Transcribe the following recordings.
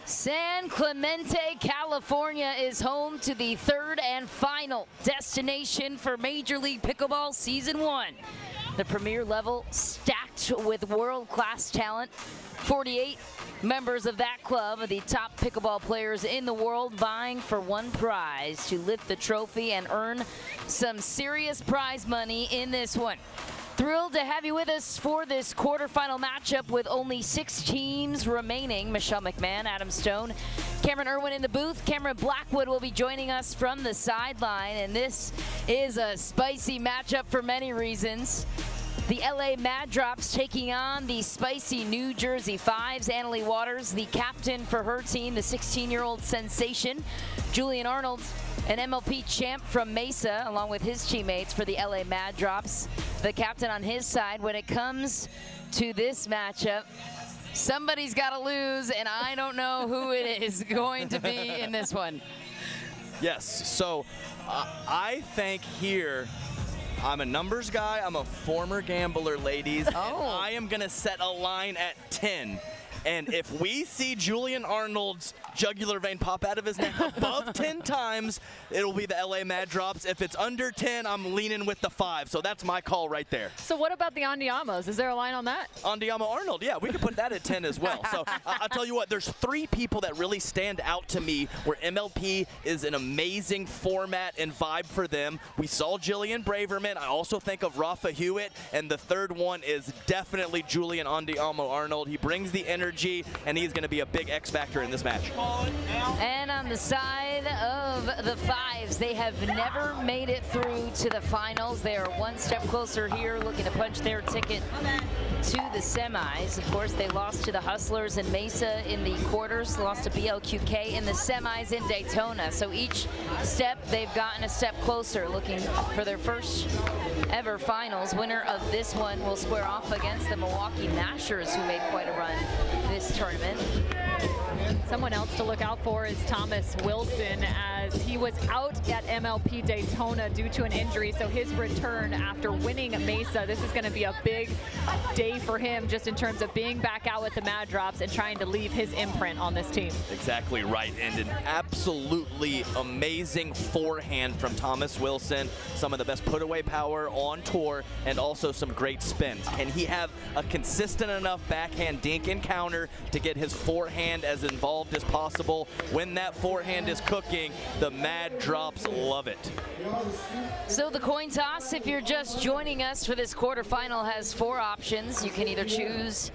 San Clemente, California is home to the third and final destination for Major League Pickleball Season 1. The premier level stacked with world-class talent. 48 members of that club are the top pickleball players in the world, vying for one prize to lift the trophy and earn some serious prize money in this one. Thrilled to have you with us for this quarterfinal matchup with only 6 teams remaining. Michelle McMahon, Adam Stone, Cameron Irwin in the booth. Cameron Blackwood will be joining us from the sideline, and this is a spicy matchup for many reasons. The LA Mad Drops taking on the spicy New Jersey 5's. Annalie Waters, the captain for her team, the 16-year-old sensation. Julian Arnold, an MLP champ from Mesa, along with his teammates for the LA Mad Drops. The captain on his side. When it comes to this matchup, somebody's got to lose, and I don't know who it is going to be in this one. Yes, so I think here, I'm a numbers guy, I'm a former gambler, ladies, and I am going to set a line at 10. And if we see Julian Arnold's jugular vein pop out of his neck above 10 times, it'll be the LA Mad Drops. If it's under 10, I'm leaning with the 5. So that's my call right there. So what about the Andiamos? Is there a line on that? Andiamo Arnold, yeah, we could put that at 10 as well. So I'll tell you what, there's 3 people that really stand out to me where MLP is an amazing format and vibe for them. We saw Jillian Braverman. I also think of Rafa Hewitt. And the third one is definitely Julian Andiamo Arnold. He brings the energy, and he's going to be a big X factor in this match. And on the side of the 5's, they have never made it through to the finals. They are one step closer here, looking to punch their ticket to the semis. Of course, they lost to the Hustlers in Mesa in the quarters, lost to BLQK in the semis in Daytona. So each step, they've gotten a step closer, looking for their first ever finals. Winner of this one will square off against the Milwaukee Mashers, who made quite a run this tournament. Someone else to look out for is Thomas Wilson, as he was out at MLP Daytona due to an injury. So his return after winning Mesa, this is going to be a big day for him, just in terms of being back out with the Mad Drops and trying to leave his imprint on this team. Exactly right, and an absolutely amazing forehand from Thomas Wilson. Some of the best put-away power on tour, and also some great spins. Can he have a consistent enough backhand dink and counter to get his forehand as involved as possible? When that forehand is cooking, the Mad Drops love it. So the coin toss, if you're just joining us for this quarterfinal, has 4 options. You can either choose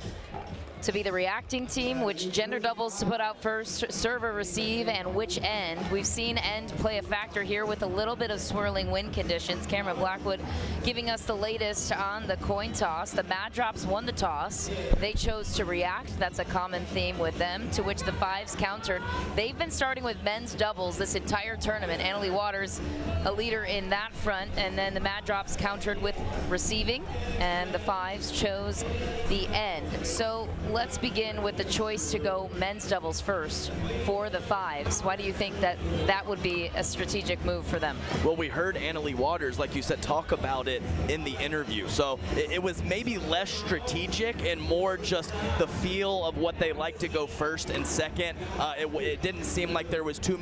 to be the reacting team, which gender doubles to put out first, serve or receive, and which end. We've seen end play a factor here with a little bit of swirling wind conditions. Cameron Blackwood giving us the latest on the coin toss. The Mad Drops won the toss. They chose to react. That's a common theme with them, to which the 5's countered. They've been starting with men's doubles this entire tournament. Annalie Waters, a leader in that front, and then the Mad Drops countered with receiving, and the 5's chose the end. So let's begin with the choice to go men's doubles first for the 5's. Why do you think that that would be a strategic move for them? Well, we heard Annalie Waters, like you said, talk about it in the interview. So it was maybe less strategic and more just the feel of what they like to go first and second. It didn't seem like there was too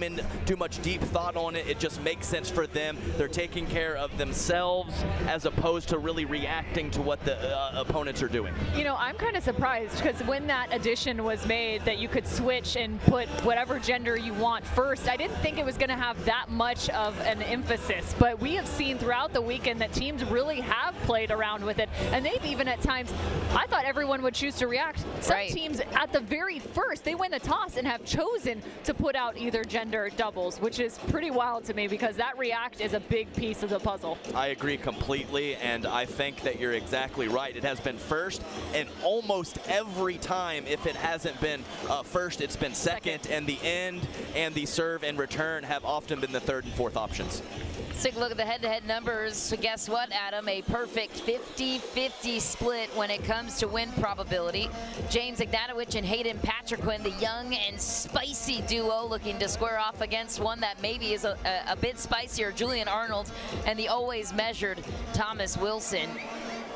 much deep thought on it. It just makes sense for them. They're taking care of themselves as opposed to really reacting to what the opponents are doing. You know, I'm kind of surprised, because when that addition was made that you could switch and put whatever gender you want first, I didn't think it was going to have that much of an emphasis. But we have seen throughout the weekend that teams really have played around with it, and they've even at times, I thought everyone would choose to react. Some teams at the very first, they win the toss and have chosen to put out either gender doubles, which is pretty wild to me, because that react is a big piece of the puzzle. I agree completely, and I think that you're exactly right. It has been first, and almost every time, if it hasn't been first, it's been second, and the end and the serve and return have often been the 3rd and 4th options. Let's take a look at the head-to-head numbers. So guess what, Adam? A perfect 50-50 split when it comes to win probability. James Ignatowicz and Hayden Patriquin, the young and spicy duo, looking to square off against one that maybe is a bit spicier, Julian Arnold, and the always measured Thomas Wilson.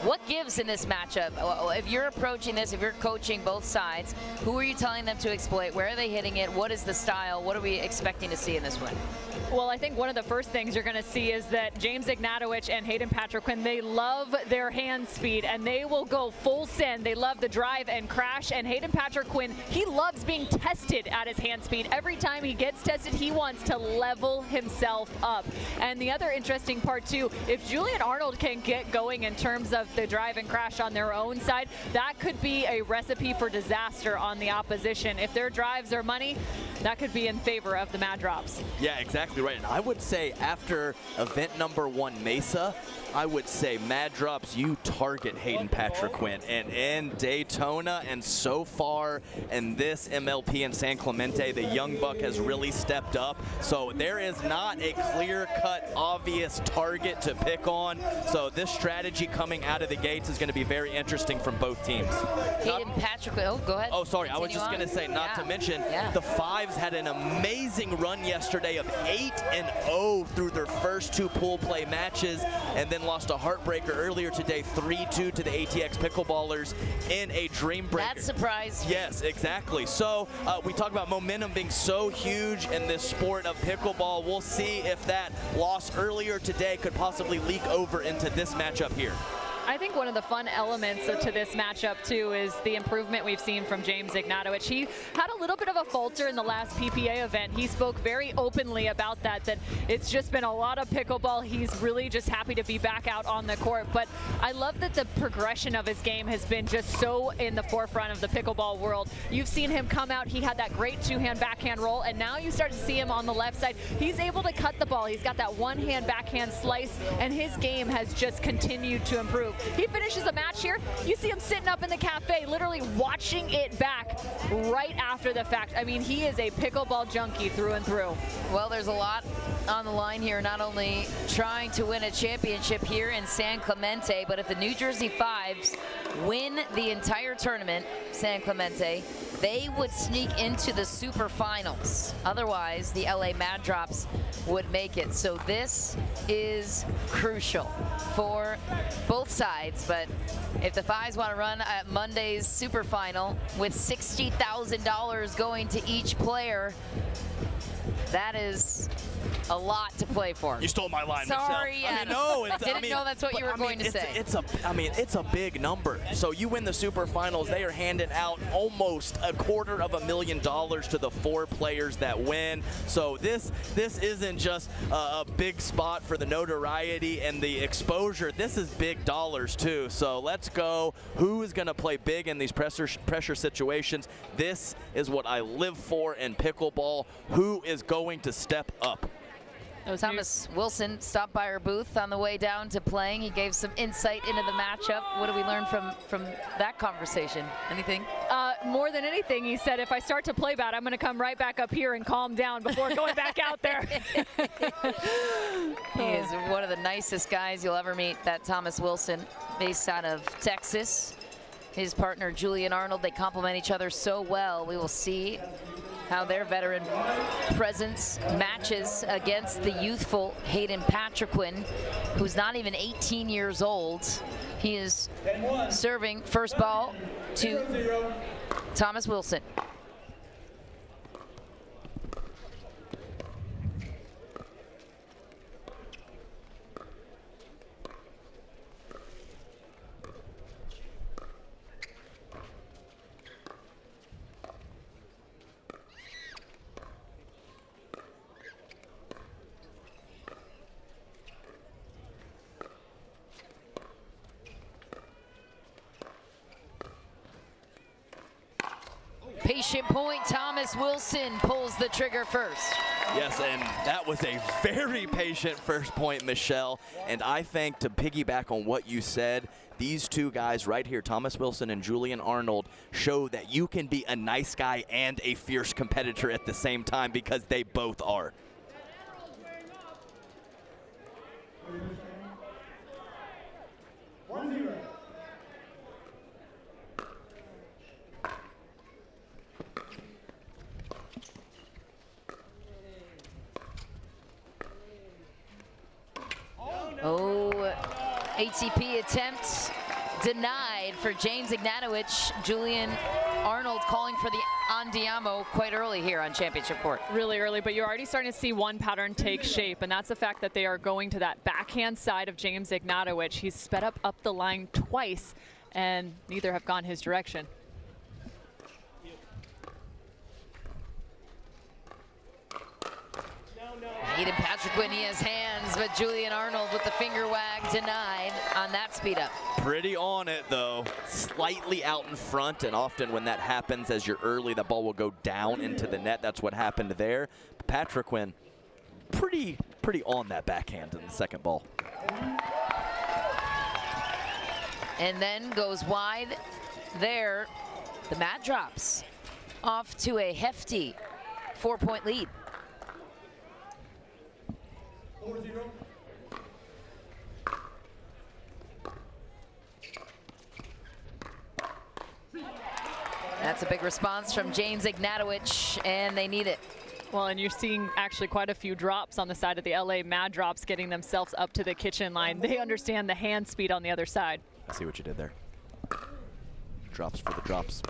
What gives in this matchup? If you're approaching this, if you're coaching both sides, who are you telling them to exploit? Where are they hitting it? What is the style? What are we expecting to see in this one? Well, I think one of the first things you're going to see is that James Ignatowicz and Hayden Patriquin, they love their hand speed, and they will go full send. They love the drive and crash, and Hayden Patriquin, he loves being tested at his hand speed. Every time he gets tested, he wants to level himself up. And the other interesting part, too, if Julian Arnold can get going in terms of the drive and crash on their own side, that could be a recipe for disaster on the opposition. If their drives are money, that could be in favor of the Mad Drops. Yeah, exactly right. And I would say after event number 1, Mesa, I would say Mad Drops, you target Hayden Patriquin. And in Daytona and so far in this MLP in San Clemente, the young buck has really stepped up. So there is not a clear-cut, obvious target to pick on. So this strategy coming out of the gates is going to be very interesting from both teams. Hayden Patriquin, oh, go ahead. Oh, sorry, I was Continue just on. going to say, not to mention, Yeah. the 5's had an amazing run yesterday of 8-0 through their first 2 pool play matches, and then lost a heartbreaker earlier today, 3-2 to the ATX Pickleballers in a dream breaker. That surprised me. Yes, exactly. So we talk about momentum being so huge in this sport of pickleball. We'll see if that loss earlier today could possibly leak over into this matchup here. I think one of the fun elements to this matchup, too, is the improvement we've seen from James Ignatowicz. He had a little bit of a falter in the last PPA event. He spoke very openly about that it's just been a lot of pickleball. He's really just happy to be back out on the court. But I love that the progression of his game has been just so in the forefront of the pickleball world. You've seen him come out. He had that great 2-hand backhand roll, and now you start to see him on the left side. He's able to cut the ball. He's got that one-hand backhand slice, and his game has just continued to improve. He finishes a match here, you see him sitting up in the cafe, literally watching it back right after the fact. I mean, he is a pickleball junkie through and through. Well, there's a lot on the line here, not only trying to win a championship here in San Clemente, but if the New Jersey 5's win the entire tournament, San Clemente, they would sneak into the super finals. Otherwise, the LA Mad Drops would make it. So this is crucial for both sides. But if the 5's want to run at Monday's super final with $60,000 going to each player, that is a lot to play for. You stole my line, Sorry, Michelle. Adam. No, Didn't know that's what you were going to say. It's a big number. So you win the super finals, they are handing out almost $250,000 to the 4 players that win. So this isn't just a big spot for the notoriety and the exposure. This is big dollars too. So let's go. Who is going to play big in these pressure situations? This is what I live for in pickleball. Who is going to step up? Thomas Wilson stopped by our booth on the way down to playing. He gave some insight into the matchup. What do we learn from that conversation? Anything? More than anything, he said, if I start to play bad, I'm going to come right back up here and calm down before going back out there. He is one of the nicest guys you'll ever meet, that Thomas Wilson, based out of Texas. His partner, Julian Arnold, they complement each other so well. We will see how their veteran presence matches against the youthful Hayden Patriquin, who's not even 18 years old. He is serving first ball to Thomas Wilson. Patient point, Thomas Wilson pulls the trigger first. Yes, and that was a very patient first point, Michelle. And I think, to piggyback on what you said, these two guys right here, Thomas Wilson and Julian Arnold, show that you can be a nice guy and a fierce competitor at the same time, because they both are. Oh, ATP attempts denied for James Ignatowicz. Julian Arnold calling for the andiamo quite early here on championship court. Really early, but you're already starting to see one pattern take shape, and that's the fact that they are going to that backhand side of James Ignatowicz. He's sped up the line twice, and neither have gone his direction. Hayden Patrick, he has hands, but Julian Arnold with the finger wag denied on that speed up. Pretty on it, though. Slightly out in front, and often when that happens as you're early, the ball will go down into the net. That's what happened there. Patrick pretty on that backhand in the second ball. And then goes wide there. The mat drops off to a hefty 4-point lead. 4-0. That's a big response from James Ignatowicz, and they need it. Well, and you're seeing actually quite a few drops on the side of the LA Mad Drops getting themselves up to the kitchen line. They understand the hand speed on the other side. I see what you did there. Drops for the drops.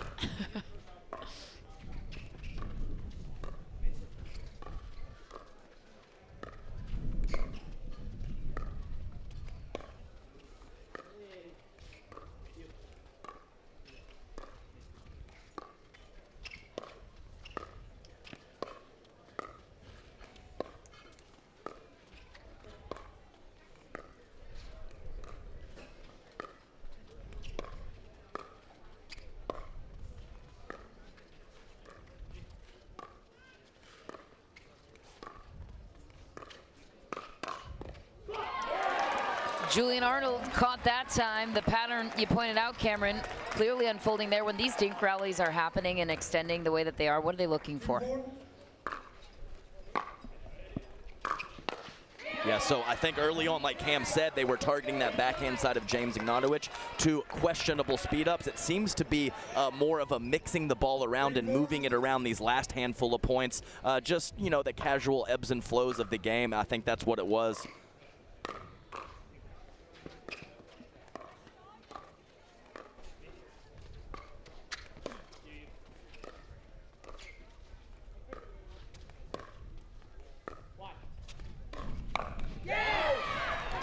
Julian Arnold caught that time. The pattern you pointed out, Cameron, clearly unfolding there. When these dink rallies are happening and extending the way that they are, what are they looking for? Yeah, so I think early on, like Cam said, they were targeting that backhand side of James Ignatowicz to questionable speed ups. It seems to be more of a mixing the ball around and moving it around these last handful of points. Just, you know, the casual ebbs and flows of the game. I think that's what it was.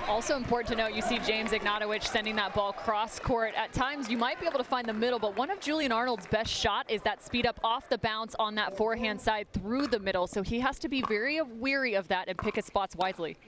Also important to note, you see James Ignatowicz sending that ball cross court. At times, you might be able to find the middle, but one of Julian Arnold's best shot is that speed up off the bounce on that forehand side through the middle. So he has to be very wary of that and pick his spots wisely.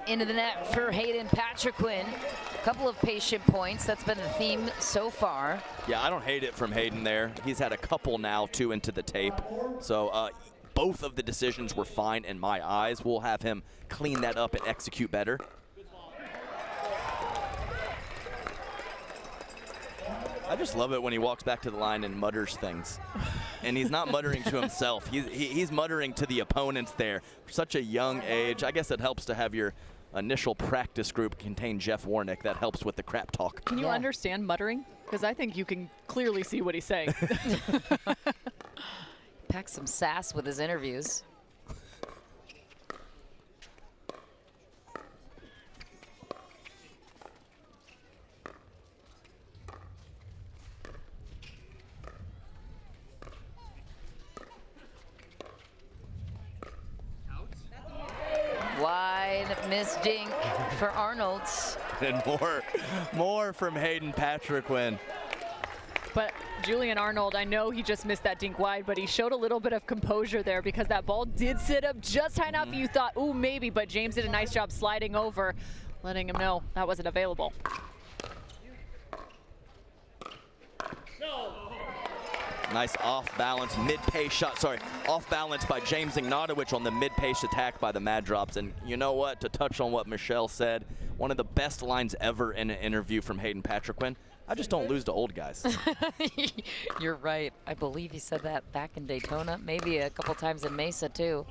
Into the net for Hayden Patriquin. A couple of patient points. That's been the theme so far. Yeah, I don't hate it from Hayden there. He's had a couple now, 2 into the tape. So both of the decisions were fine in my eyes. We'll have him clean that up and execute better. I just love it when he walks back to the line and mutters things. And he's not muttering to himself. He's muttering to the opponents there. Such a young age. I guess it helps to have your initial practice group contain Jeff Warnick. That helps with the crap talk. Can you understand muttering? Because I think you can clearly see what he's saying. Packs some sass with his interviews. Wide miss dink for Arnold's. And more from Hayden Patriquin. But Julian Arnold, I know he just missed that dink wide, but he showed a little bit of composure there because that ball did sit up just high enough you thought, ooh, maybe, but James did a nice job sliding over, letting him know that wasn't available. Nice off-balance, mid-pace shot. Sorry, off-balance by James Ignatowicz on the mid-pace attack by the Mad Drops. And you know what? To touch on what Michelle said, one of the best lines ever in an interview from Hayden Patriquin. I just don't lose to old guys. You're right. I believe he said that back in Daytona, maybe a couple times in Mesa too.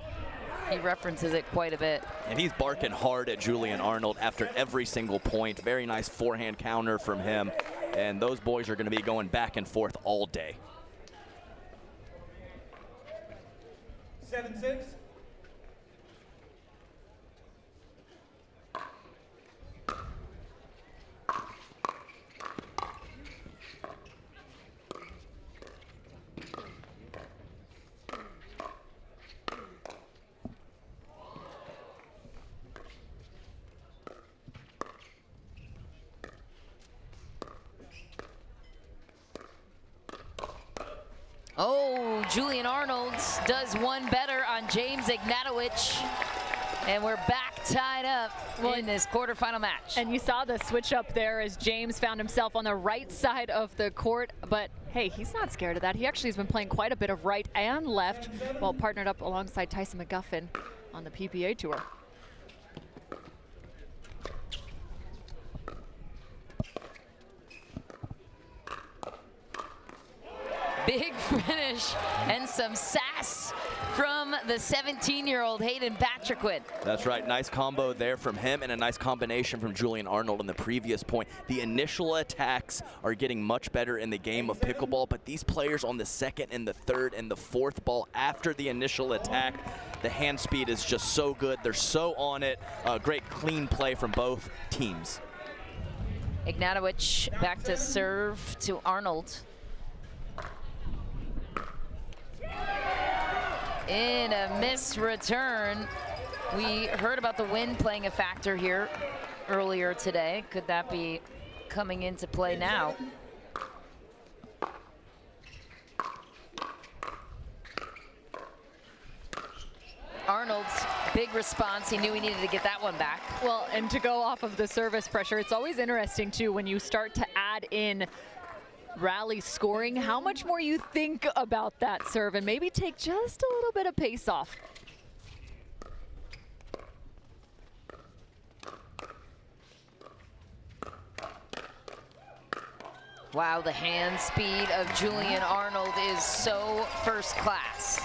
He references it quite a bit. And he's barking hard at Julian Arnold after every single point. Very nice forehand counter from him. And those boys are going to be going back and forth all day. 7-6. Oh, Julian Arnold does one better on James Ignatowicz. And we're back tied up in this quarterfinal match. And you saw the switch up there as James found himself on the right side of the court. But hey, he's not scared of that. He actually has been playing quite a bit of right and left while partnered up alongside Tyson McGuffin on the PPA tour. Big finish and some sass from the 17-year-old Hayden Patriquin. That's right, nice combo there from him and a nice combination from Julian Arnold in the previous point. The initial attacks are getting much better in the game of pickleball, but these players on the second and the third and the fourth ball after the initial attack, the hand speed is just so good. They're so on it. Great clean play from both teams. Ignatowicz back to serve to Arnold. In a miss return. We heard about the wind playing a factor here earlier today. Could that be coming into play now? Arnold's big response. He knew he needed to get that one back. Well, and to go off of the service pressure, it's always interesting too when you start to add in rally scoring, how much more you think about that serve and maybe take just a little bit of pace off. Wow, the hand speed of Julian Arnold is so first class.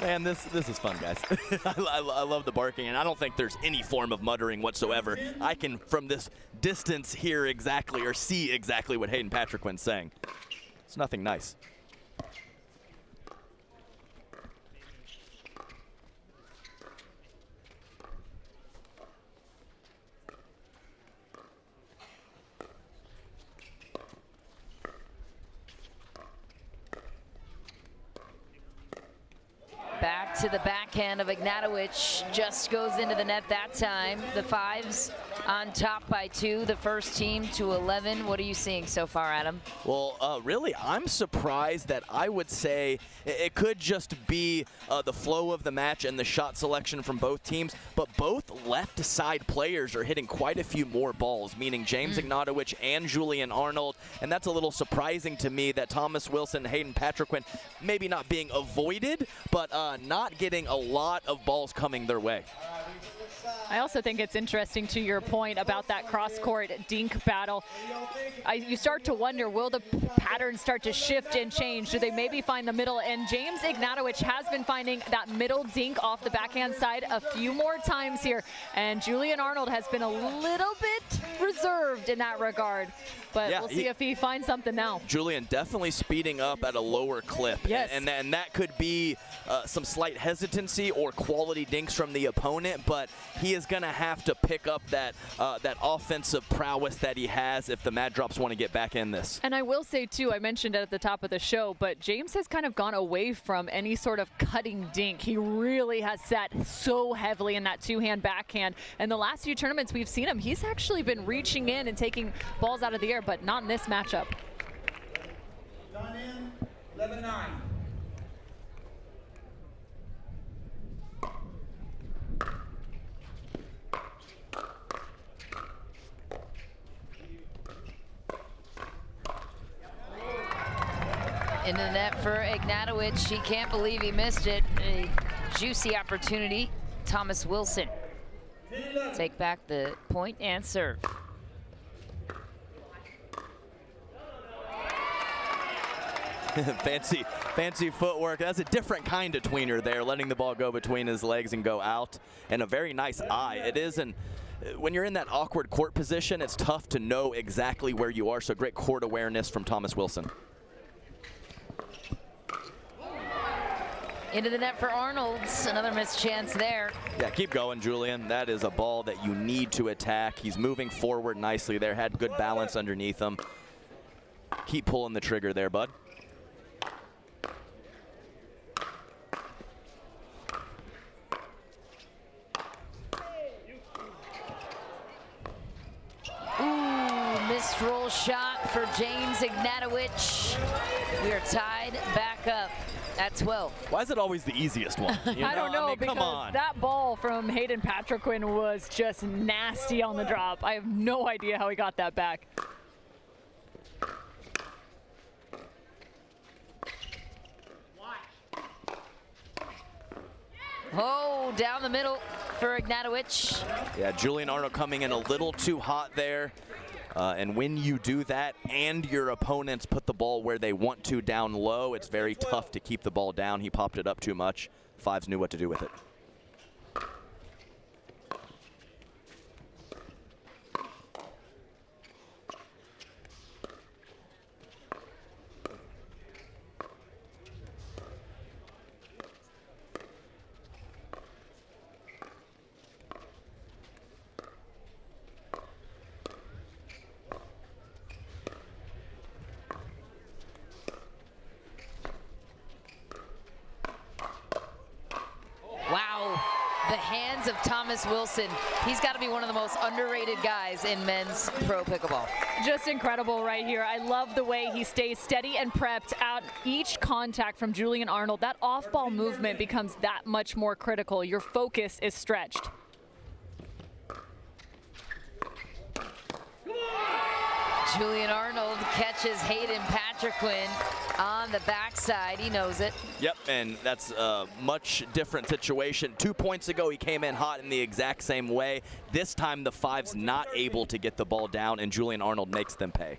Man, this is fun, guys. I love the barking, and I don't think there's any form of muttering whatsoever. I can, from this distance, hear exactly or see exactly what Hayden Patriquin's saying. It's nothing nice. Back to the backhand of Ignatowicz, just goes into the net that time. The 5's on top by 2, the first team to 11. What are you seeing so far, Adam? Well, really, I'm surprised that I would say it could just be the flow of the match and the shot selection from both teams, but both left side players are hitting quite a few more balls, meaning James Ignatowicz and Julian Arnold, and that's a little surprising to me that Thomas Wilson and Hayden Patriquin maybe not being avoided, but not getting a lot of balls coming their way. I also think it's interesting to your point about that cross-court dink battle. You start to wonder, will the pattern start to shift and change? Do they maybe find the middle? And James Ignatowicz has been finding that middle dink off the backhand side a few more times here. And Julian Arnold has been a little bit reserved in that regard. But yeah, we'll see if he finds something now. Julian definitely speeding up at a lower clip. Yes. And that could be some slight hesitancy or quality dinks from the opponent, but he is going to have to pick up that offensive prowess that he has if the Mad Drops want to get back in this. And I will say, too, I mentioned it at the top of the show, but James has kind of gone away from any sort of cutting dink. He really has sat so heavily in that two-hand backhand. And the last few tournaments we've seen him, he's actually been reaching in and taking balls out of the air, but not in this matchup. Done in 11-9. Into the net for Ignatowicz. He can't believe he missed it. A juicy opportunity. Thomas Wilson take back the point and serve. fancy footwork. That's a different kind of tweener there, letting the ball go between his legs and go out. And a very nice eye. It is when you're in that awkward court position, it's tough to know exactly where you are. So great court awareness from Thomas Wilson. Into the net for Arnold. Another missed chance there. Yeah, keep going, Julian. That is a ball that you need to attack. He's moving forward nicely there. Had good balance underneath him. Keep pulling the trigger there, bud. Ooh, missed roll shot for James Ignatowicz. We are tied back up at 12. Why is it always the easiest one? You know? I don't know, I mean, because come on. that ball from Hayden Patriquin was just nasty on the drop. I have no idea how he got that back. Oh, down the middle for Ignatowicz. Yeah, Julian Arnold coming in a little too hot there. And when you do that and your opponents put the ball where they want to down low, it's very tough to keep the ball down. He popped it up too much. Fives knew what to do with it. Thomas Wilson, he's got to be one of the most underrated guys in men's pro pickleball. Just incredible right here. I love the way he stays steady and prepped out each contact from Julian Arnold. That off-ball movement becomes that much more critical. Your focus is stretched. Julian Arnold catches Hayden Patriquin on the backside. He knows it. Yep, and that's a much different situation. 2 points ago, he came in hot in the exact same way. This time, the Fives not able to get the ball down, and Julian Arnold makes them pay.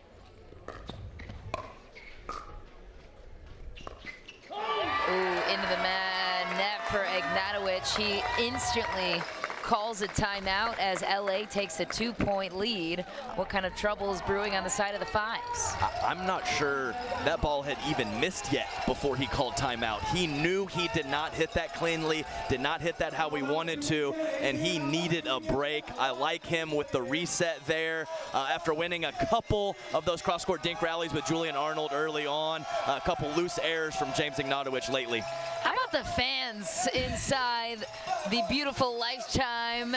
Ooh, into the net for Ignatowicz. He instantly calls a timeout as LA takes a 2-point lead. What kind of trouble is brewing on the side of the Fives? I'm not sure that ball had even missed yet before he called timeout. He knew he did not hit that cleanly, did not hit that how he wanted to, and he needed a break. I like him with the reset there after winning a couple of those cross-court dink rallies with Julian Arnold early on. A couple loose errors from James Ignatowicz lately. How about the fans inside the beautiful Lifetime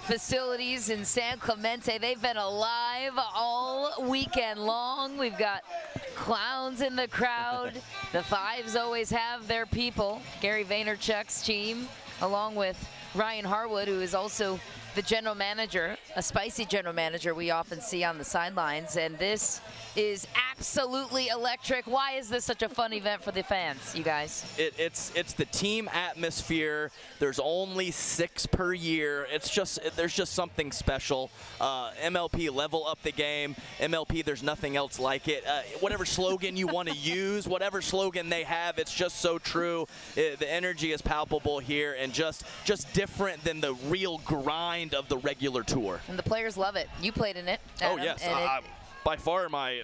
facilities in San Clemente? They've been alive all weekend long. We've got clowns in the crowd. The Fives always have their people. Gary Vaynerchuk's team, along with Ryan Harwood, who is also the general manager, a spicy general manager we often see on the sidelines. And this is absolutely electric. Why is this such a fun event for the fans, you guys? It's the team atmosphere. There's only 6 per year. There's just something special. MLP, level up the game. MLP, there's nothing else like it. Whatever slogan you want to use, whatever slogan they have, it's just so true. The energy is palpable here, and just different than the real grind of the regular tour. And the players love it. You played in it, Adam, oh yes, and by far my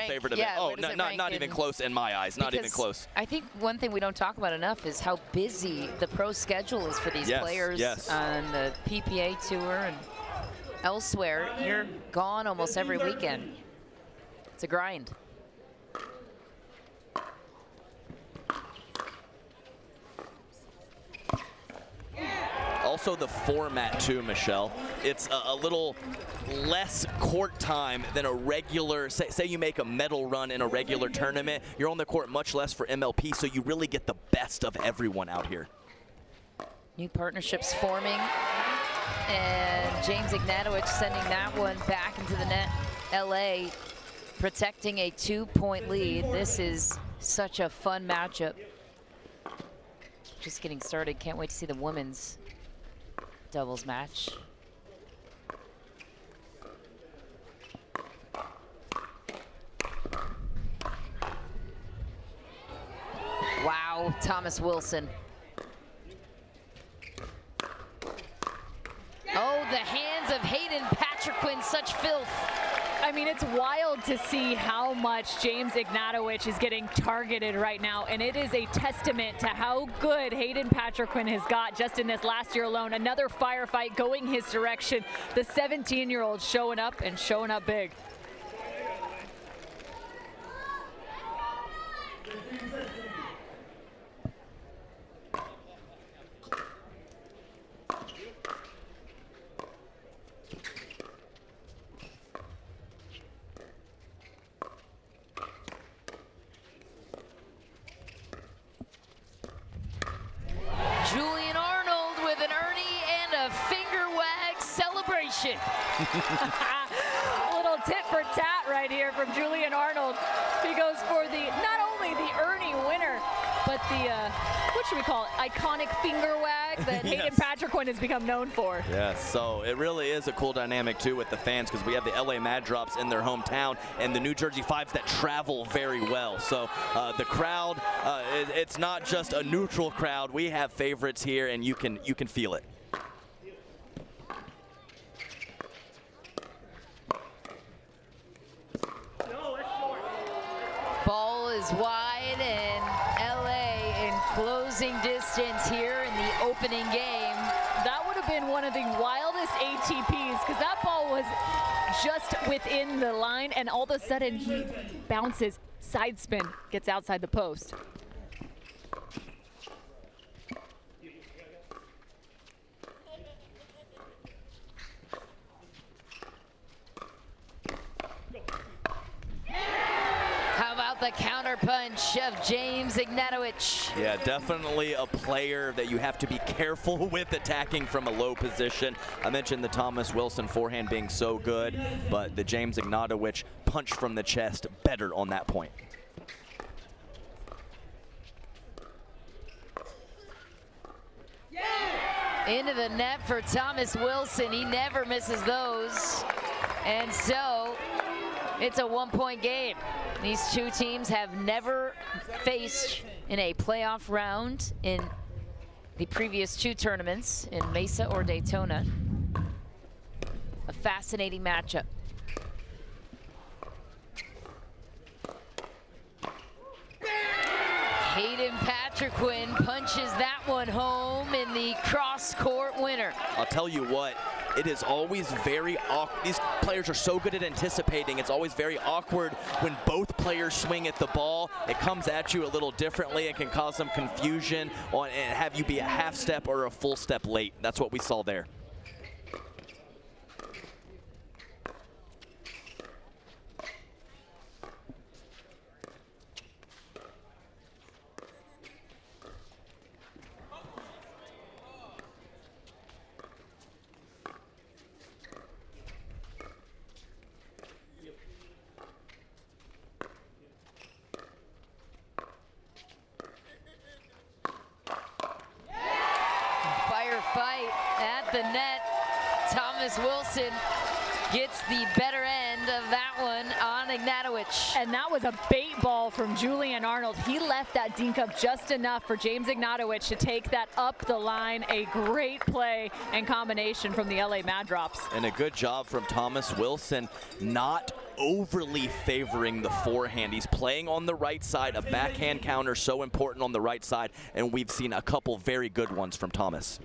favorite event. Oh, not even close in my eyes. Not even close. I think one thing we don't talk about enough is how busy the pro schedule is for these players on the PPA tour and elsewhere. You're gone almost every weekend. It's a grind. Also the format too, Michelle. It's a little less court time than a regular, say you make a medal run in a regular tournament. You're on the court much less for MLP, so you really get the best of everyone out here. New partnerships forming. And James Ignatowicz sending that one back into the net. LA protecting a 2-point lead. This is such a fun matchup. Just getting started. Can't wait to see the women's doubles match. Wow, Thomas Wilson. Oh, the hands of Hayden Patriquin, such filth. I mean, it's wild to see how much James Ignatowicz is getting targeted right now, and it is a testament to how good Hayden Patriquin has got just in this last year alone. Another firefight going his direction. The 17-year-old showing up and showing up big. Julian Arnold with an Ernie and a finger wag celebration. A little tit for tat right here from Julian Arnold. He goes for the not only the Ernie winner, but the what should we call it? Iconic finger wag that Yes. Hayden Patriquin has become known for. Yes, so it really is a cool dynamic too with the fans, because we have the LA Mad Drops in their hometown and the New Jersey Fives that travel very well. So the crowd, it's not just a neutral crowd. We have favorites here, and you can feel it. Ball is wide, and LA in closing distance here in the opening game. That would have been one of the wildest ATPs, because that ball was just within the line, and all of a sudden he bounces, side spin, gets outside the post. How about the counter punch of James Ignatowicz? Yeah, definitely a player that you have to be careful with attacking from a low position. I mentioned the Thomas Wilson forehand being so good, but the James Ignatowicz punch from the chest better on that point. Into the net for Thomas Wilson. He never misses those. And so it's a one-point game. These two teams have never faced in a playoff round in the previous two tournaments in Mesa or Daytona. A fascinating matchup. Hayden Patriquin punches that one home in the cross-court winner. I'll tell you what, it is always very awkward. These players are so good at anticipating. It's always very awkward when both players swing at the ball. It comes at you a little differently and can cause some confusion and have you be a half step or a full step late. That's what we saw there. Fight at the net. Thomas Wilson gets the better end of that one on Ignatowicz. And that was a bait ball from Julian Arnold. He left that dink up just enough for James Ignatowicz to take that up the line. A great play and combination from the LA Mad Drops. And a good job from Thomas Wilson, not overly favoring the forehand. He's playing on the right side. A backhand counter so important on the right side, and we've seen a couple very good ones from Thomas.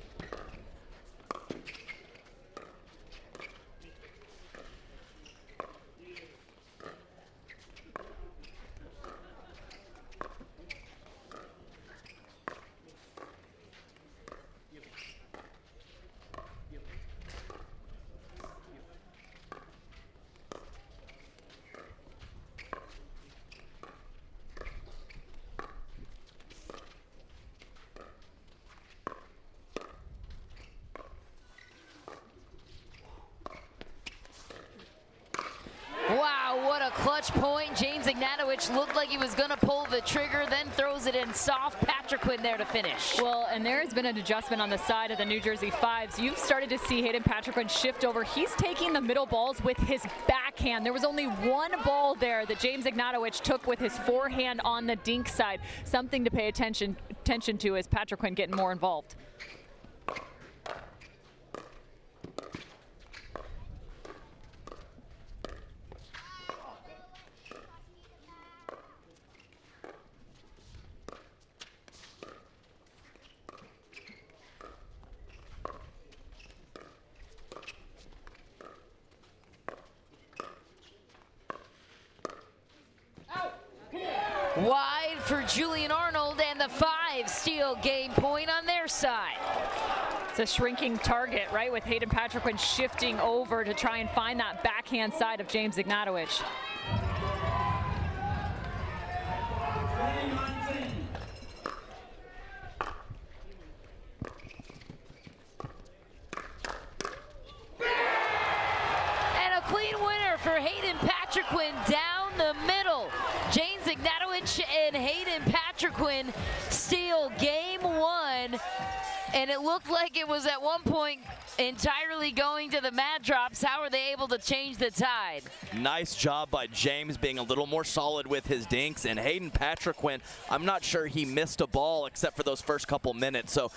match point. James Ignatowicz looked like he was going to pull the trigger, then throws it in soft. Patrick Quinn there to finish. Well, and there has been an adjustment on the side of the New Jersey 5s. You've started to see Hayden Patrick Quinn shift over. He's taking the middle balls with his backhand. There was only one ball there that James Ignatowicz took with his forehand on the dink side. Something to pay attention to as Patrick Quinn getting more involved. Wide for Julian Arnold, and the 5 steal game point on their side. It's a shrinking target, right, with Hayden Patrick Quinn shifting over to try and find that backhand side of James Ignatowicz. And a clean winner for Hayden Patrick Quinn down the middle. James Ignatowicz and Hayden Patrick Quinn steal game 1. And it looked like it was at one point entirely going to the mat drops. How are they able to change the tide? Nice job by James being a little more solid with his dinks. And Hayden Patrick Quinn, I'm not sure he missed a ball except for those first couple minutes. So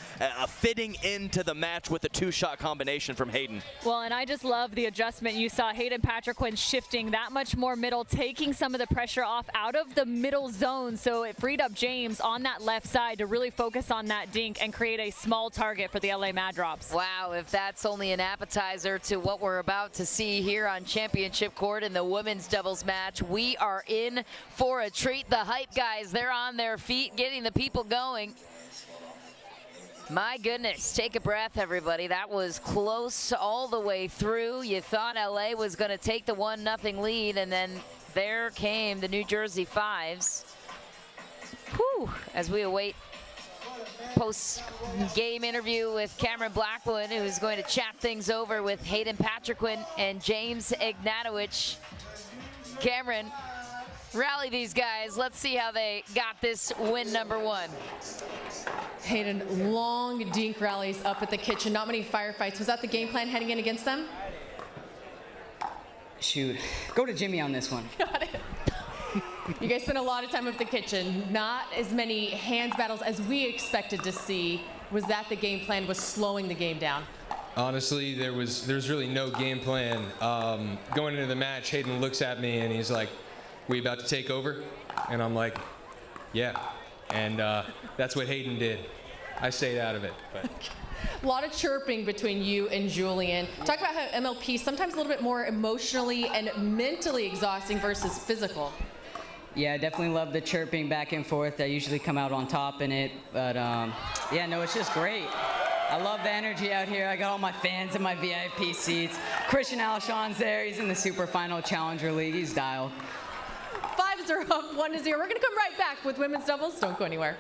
fitting into the match with a 2-shot combination from Hayden. Well, and I just love the adjustment. You saw Hayden Patrick Quinn shifting that much more middle, taking some of the pressure off out of the middle zone. So it freed up James on that left side to really focus on that dink and create a small target for the LA Mad Drops. Wow, if that's only an appetizer to what we're about to see here on Championship Court in the women's doubles match, we are in for a treat. The hype guys, they're on their feet, getting the people going. My goodness, take a breath, everybody. That was close all the way through. You thought LA was going to take the 1-0 lead, and then there came the New Jersey 5s. Whew, as we await post-game interview with Cameron Blackwood, who's going to chat things over with Hayden Patrick Quinn and James Ignatowicz. Cameron, rally these guys. Let's see how they got this win number 1. Hayden, long dink rallies up at the kitchen. Not many firefights. Was that the game plan heading in against them? Shoot, go to Jimmy on this one. Got it. You guys spent a lot of time up the kitchen. Not as many hands battles as we expected to see. Was that the game plan, was slowing the game down? Honestly, there's really no game plan. Going into the match, Hayden looks at me and he's like, "We about to take over?" And I'm like, "Yeah." And that's what Hayden did. I stayed out of it. But. A lot of chirping between you and Julian. Talk about how MLP sometimes a little bit more emotionally and mentally exhausting versus physical. Yeah, I definitely love the chirping back and forth. I usually come out on top in it, but yeah, no, it's just great. I love the energy out here. I got all my fans in my VIP seats. Christian Alshon's there. He's in the Super Final Challenger League. He's dialed. 5s are up 1-0. We're going to come right back with women's doubles. Don't go anywhere.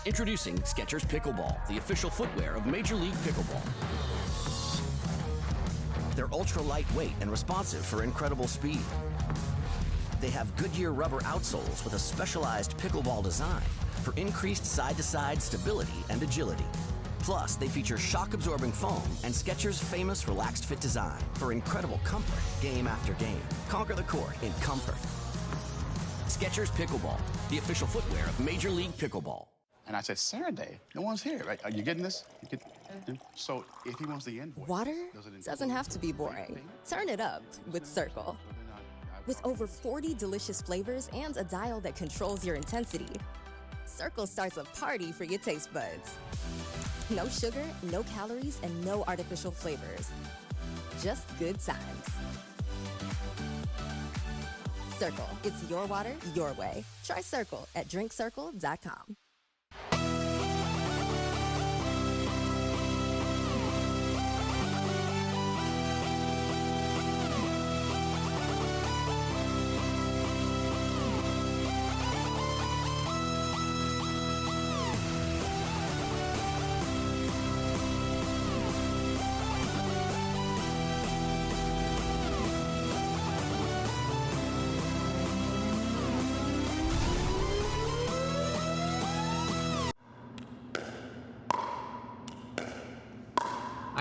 Introducing Skechers Pickleball, the official footwear of Major League Pickleball. They're ultra lightweight and responsive for incredible speed. They have Goodyear rubber outsoles with a specialized pickleball design for increased side-to-side stability and agility. Plus, they feature shock-absorbing foam and Skechers' famous relaxed fit design for incredible comfort game after game. Conquer the court in comfort. Skechers Pickleball, the official footwear of Major League Pickleball. And I said, Saturday, no one's here, right? Are you getting this? So if he wants the invoice. Water doesn't have to be boring. Turn it up with Cirkul. With over 40 delicious flavors and a dial that controls your intensity, Cirkul starts a party for your taste buds. No sugar, no calories, and no artificial flavors. Just good times. Cirkul, it's your water, your way. Try Cirkul at drinkcirkul.com.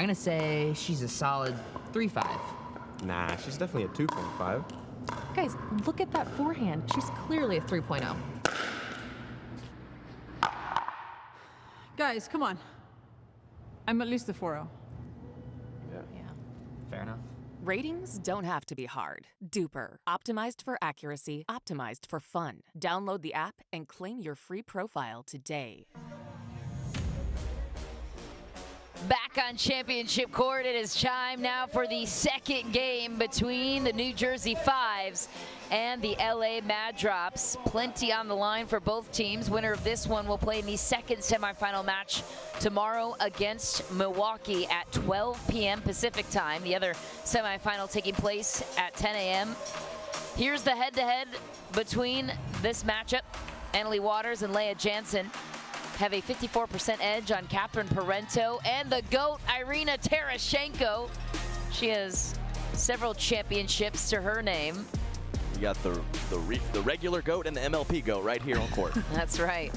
I'm going to say she's a solid 3.5. Nah, she's definitely a 2.5. Guys, look at that forehand. She's clearly a 3.0. Guys, come on. I'm at least a 4.0. Yeah. Fair enough. Ratings don't have to be hard. Duper. Optimized for accuracy, optimized for fun. Download the app and claim your free profile today. Back on championship court, it is time now for the second game between the New Jersey 5's and the LA Mad Drops. Plenty on the line for both teams. Winner of this one will play in the second semifinal match tomorrow against Milwaukee at 12 p.m. Pacific time. The other semifinal taking place at 10 a.m. Here's the head-to-head between this matchup. Annalie Waters and Leah Jansen have a 54% edge on Catherine Parento and the GOAT, Irina Terashenko. She has several championships to her name. You got the regular GOAT and the MLP GOAT right here on court. That's right.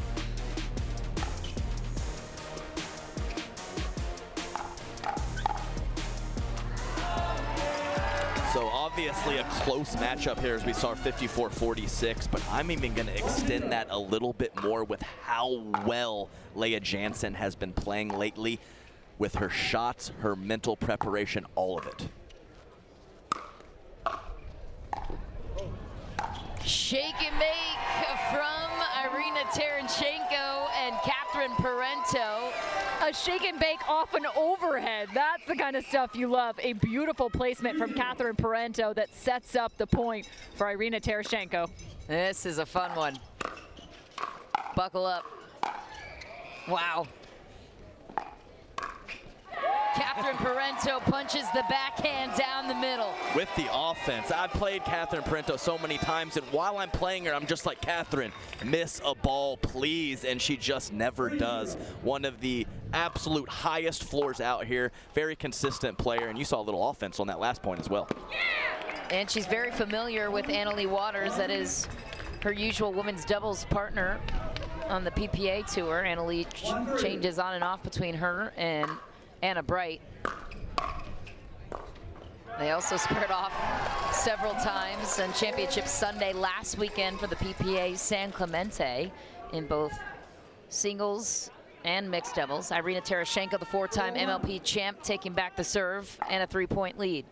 So obviously a close matchup here as we saw 54-46, but I'm even going to extend that a little bit more with how well Leah Jansen has been playing lately with her shots, her mental preparation, all of it. Shake and make from Irina Terashenko and Catherine Parento. A shake and bake off an overhead. That's the kind of stuff you love. A beautiful placement from Catherine Parento that sets up the point for Irina Terashenko. This is a fun one. Buckle up. Wow. Catherine Parento punches the backhand down the middle. With the offense, I've played Catherine Parento so many times, and while I'm playing her, I'm just like, Catherine, miss a ball, please, and she just never does. One of the absolute highest floors out here, very consistent player, and you saw a little offense on that last point as well. And she's very familiar with Annalie Waters. That is her usual women's doubles partner on the PPA tour. Annalie changes on and off between her and Anna Bright. They also squared off several times on Championship Sunday last weekend for the PPA San Clemente in both singles and mixed doubles. Irina Terashenko, the four-time MLP champ, taking back the serve and a three-point lead.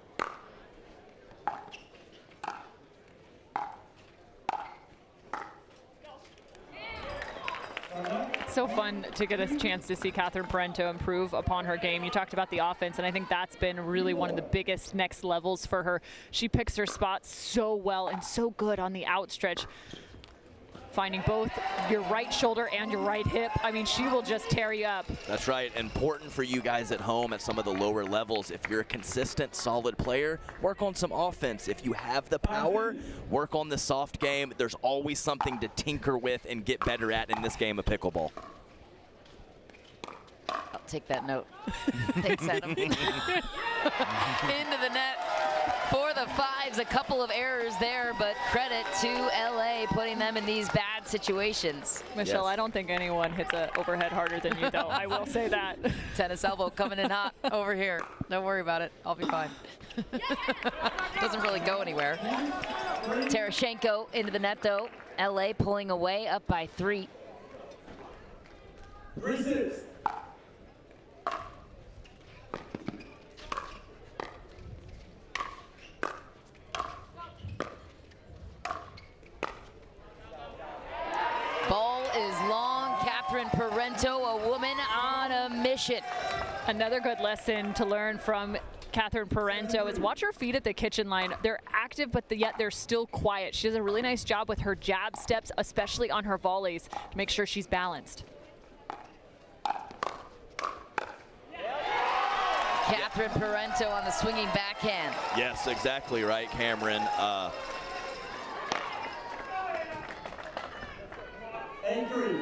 It's so fun to get a chance to see Catherine Parento improve upon her game. You talked about the offense, and I think that's been really one of the biggest next levels for her. She picks her spots so well and so good on the outstretch, finding both your right shoulder and your right hip. I mean, she will just tear you up. That's right. Important for you guys at home at some of the lower levels. If you're a consistent, solid player, work on some offense. If you have the power, work on the soft game. There's always something to tinker with and get better at in this game of pickleball. I'll take that note. Thanks, Adam. Into the net for the 5's. A couple of errors there, but credit to LA putting them in these bad situations. Michelle, yes. I don't think anyone hits an overhead harder than you, though. I will say that. Tennis elbow coming in hot over here. Don't worry about it. I'll be fine. Doesn't really go anywhere. Terashenko into the net, though. LA pulling away, up by 3. Ball is long. Catherine Parento, a woman on a mission. Another good lesson to learn from Catherine Parento is watch her feet at the kitchen line. They're active, but yet they're still quiet. She does a really nice job with her jab steps, especially on her volleys, to make sure she's balanced. Catherine Parento on the swinging backhand. Yes, exactly right, Cameron. Angry.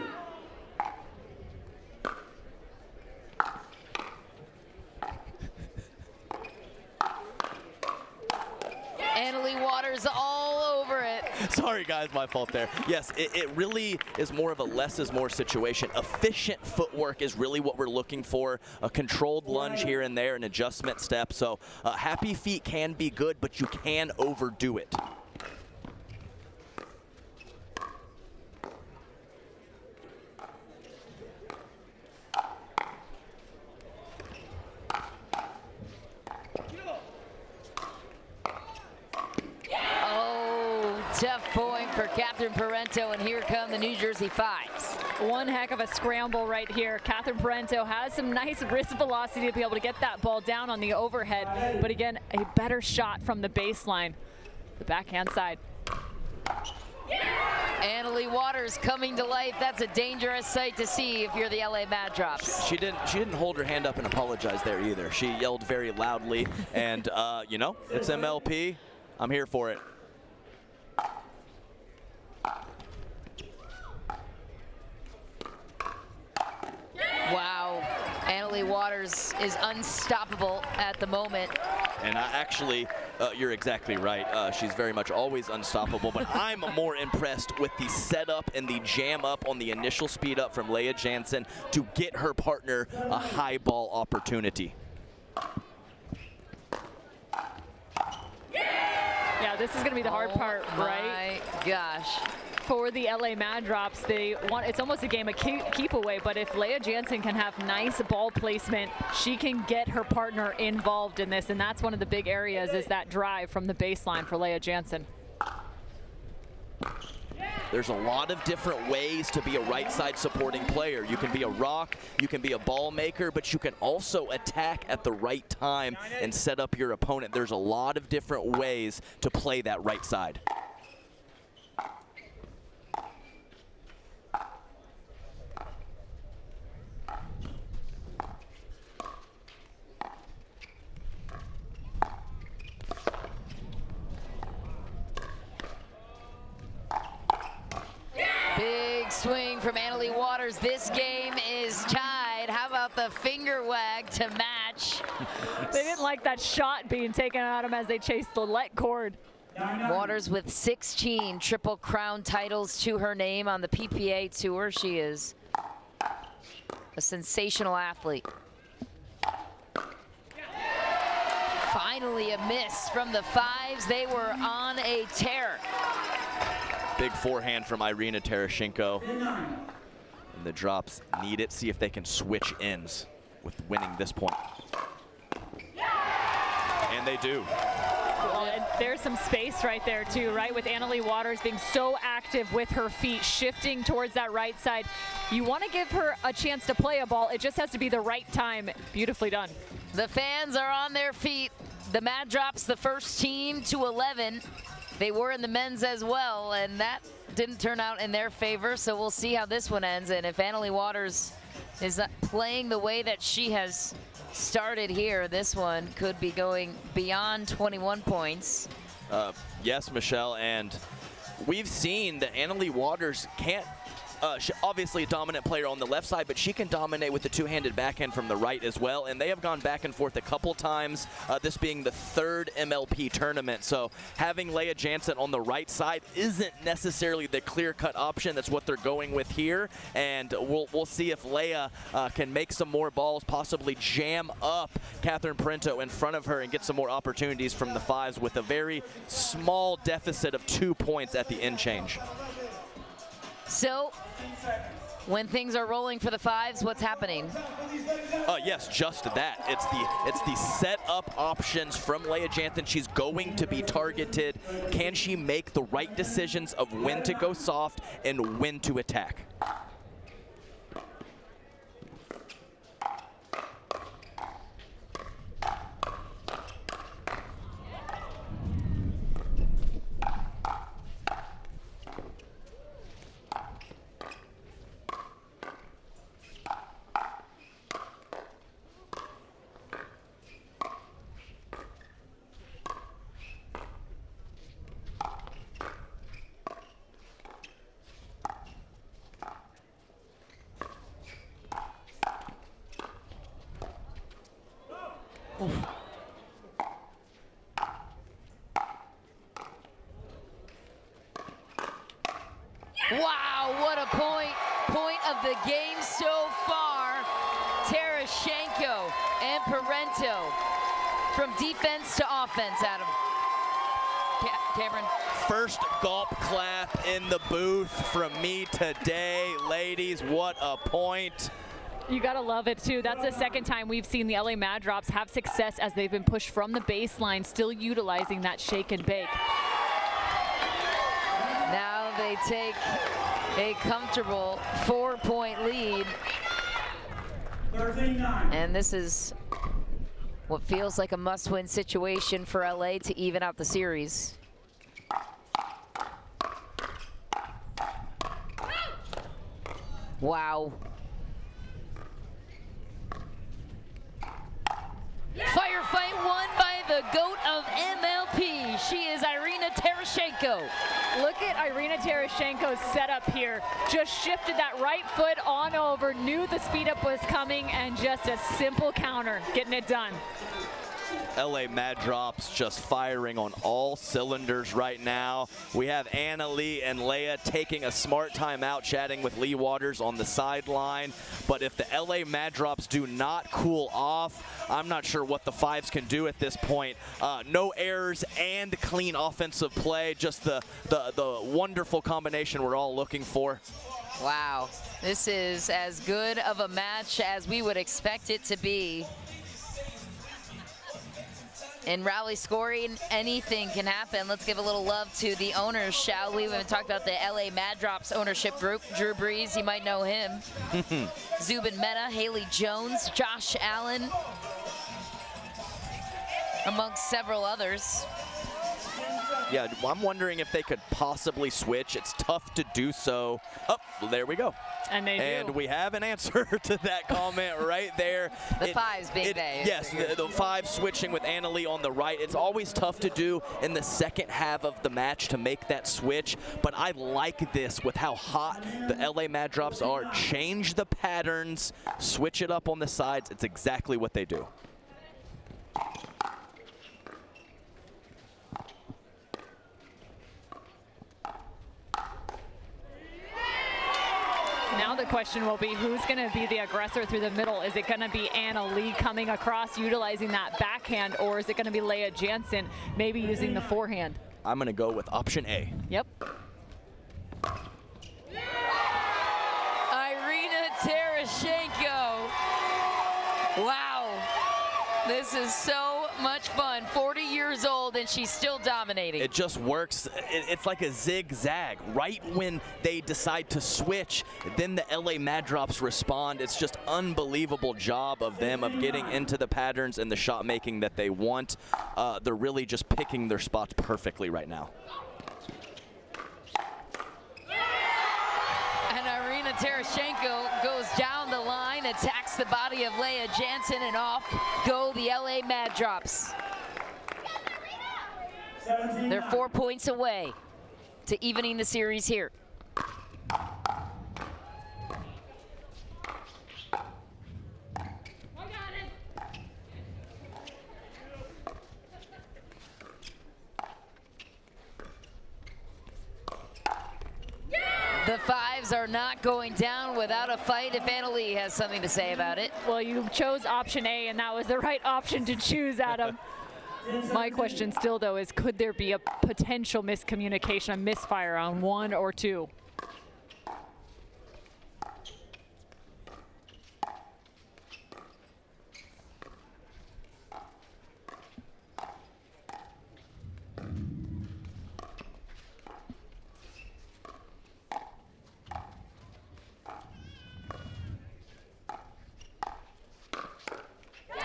Annalie Waters all over it. Sorry, guys, my fault there. Yes, it really is more of a less is more situation. Efficient footwork is really what we're looking for. A controlled lunge here and there, an adjustment step. So happy feet can be good, but you can overdo it. Tough point for Catherine Parento, and here come the New Jersey 5s. One heck of a scramble right here. Catherine Parento has some nice wrist velocity to be able to get that ball down on the overhead, but again, a better shot from the baseline, the backhand side. Annalie Waters coming to life. That's a dangerous sight to see if you're the LA Mad Drops. She didn't hold her hand up and apologize there either. She yelled very loudly, and you know, it's MLP. I'm here for it. Wow, Annalie Waters is unstoppable at the moment. And actually, you're exactly right. She's very much always unstoppable, but I'm more impressed with the setup and the jam up on the initial speed up from Leah Jansen to get her partner a high ball opportunity. Yeah, this is going to be the hard part, right? My gosh. For the LA Mad Drops, it's almost a game of keep away, but if Leah Jansen can have nice ball placement, she can get her partner involved in this, and that's one of the big areas, is that drive from the baseline for Leah Jansen. There's a lot of different ways to be a right side supporting player. You can be a rock, you can be a ball maker, but you can also attack at the right time and set up your opponent. There's a lot of different ways to play that right side. Big swing from Annalie Waters. This game is tied. How about the finger wag to match? They didn't like that shot being taken at them as they chased the let cord. Waters with 16 Triple Crown titles to her name on the PPA Tour. She is a sensational athlete. Finally a miss from the 5s. They were on a tear. Big forehand from Irina Tereshchenko. And the Drops need it. See if they can switch ends with winning this point. And they do. Well, and there's some space right there too, right? With Annalie Waters being so active with her feet, shifting towards that right side. You want to give her a chance to play a ball. It just has to be the right time. Beautifully done. The fans are on their feet. The Mad Drops, the first team to 11. They were in the men's as well, and that didn't turn out in their favor, so we'll see how this one ends. And if Annalie Waters is playing the way that she has started here, this one could be going beyond 21 points. Yes, Michelle, and we've seen that Annalie Waters can't, obviously a dominant player on the left side, but she can dominate with the two-handed backhand from the right as well, and they have gone back and forth a couple times, this being the third MLP tournament. So having Leah Jansen on the right side isn't necessarily the clear-cut option. That's what they're going with here, and we'll see if Leah can make some more balls, possibly jam up Catherine Parento in front of her and get some more opportunities from the 5s with a very small deficit of 2 points at the end change. So, when things are rolling for the 5s, what's happening? Yes, just that. It's the set up options from Leah Jansen. She's going to be targeted. Can she make the right decisions of when to go soft and when to attack? a point of the game so far. Tereshchenko and Parento from defense to offense, Adam. Cameron. First gulp clap in the booth from me today. Ladies, what a point. You gotta love it too. That's the second time we've seen the LA Mad Drops have success as they've been pushed from the baseline, still utilizing that shake and bake. Now they take a comfortable 4-point lead. 13-9. And this is what feels like a must-win situation for LA to even out the series. Wow. Firefight won by the GOAT of MLP. She is Irina Tereshchenko. Look at Irina Tereshchenko's setup here. Just shifted that right foot on over, knew the speed up was coming, and just a simple counter, getting it done. LA Mad Drops just firing on all cylinders right now. We have Anna Lee and Leia taking a smart timeout, chatting with Lee Waters on the sideline. But if the LA Mad Drops do not cool off, I'm not sure what the 5s can do at this point. No errors and clean offensive play, just the wonderful combination we're all looking for. Wow, this is as good of a match as we would expect it to be. In rally scoring, anything can happen. Let's give a little love to the owners, shall we? We haven't talked about the LA Mad Drops ownership group. Drew Brees, you might know him. Zubin Mehta, Haley Jones, Josh Allen, amongst several others. Yeah, I'm wondering if they could possibly switch. It's tough to do so. Oh, there we go. And they do. And we have an answer to that comment right there. The 5s being they. Yes, the 5 switching with Anna Lee on the right. It's always tough to do in the second half of the match to make that switch, but I like this with how hot the LA Mad Drops are. Change the patterns, switch it up on the sides. It's exactly what they do. Now the question will be, who's going to be the aggressor through the middle? Is it going to be Anna Lee coming across, utilizing that backhand, or is it going to be Leia Jansen maybe using the forehand? I'm going to go with option A. Yep. Irina Tereshchenko. Wow. This is so much fun. 40 years old and she's still dominating. It just works. It's like a zigzag. Right when they decide to switch, then the LA Mad Drops respond. It's just unbelievable job of them of getting into the patterns and the shot making that they want. They're really just picking their spots perfectly right now. And Irina Tereshchenko goes down the line, attacks the body of Leia Jansen, and off go the LA Mad Drops. They're 4 points away to evening the series here. The 5s are not going down without a fight if Anna Lee has something to say about it. Well, you chose option A, and that was the right option to choose, Adam. My question still, though, is could there be a potential miscommunication, a misfire on 1 or 2?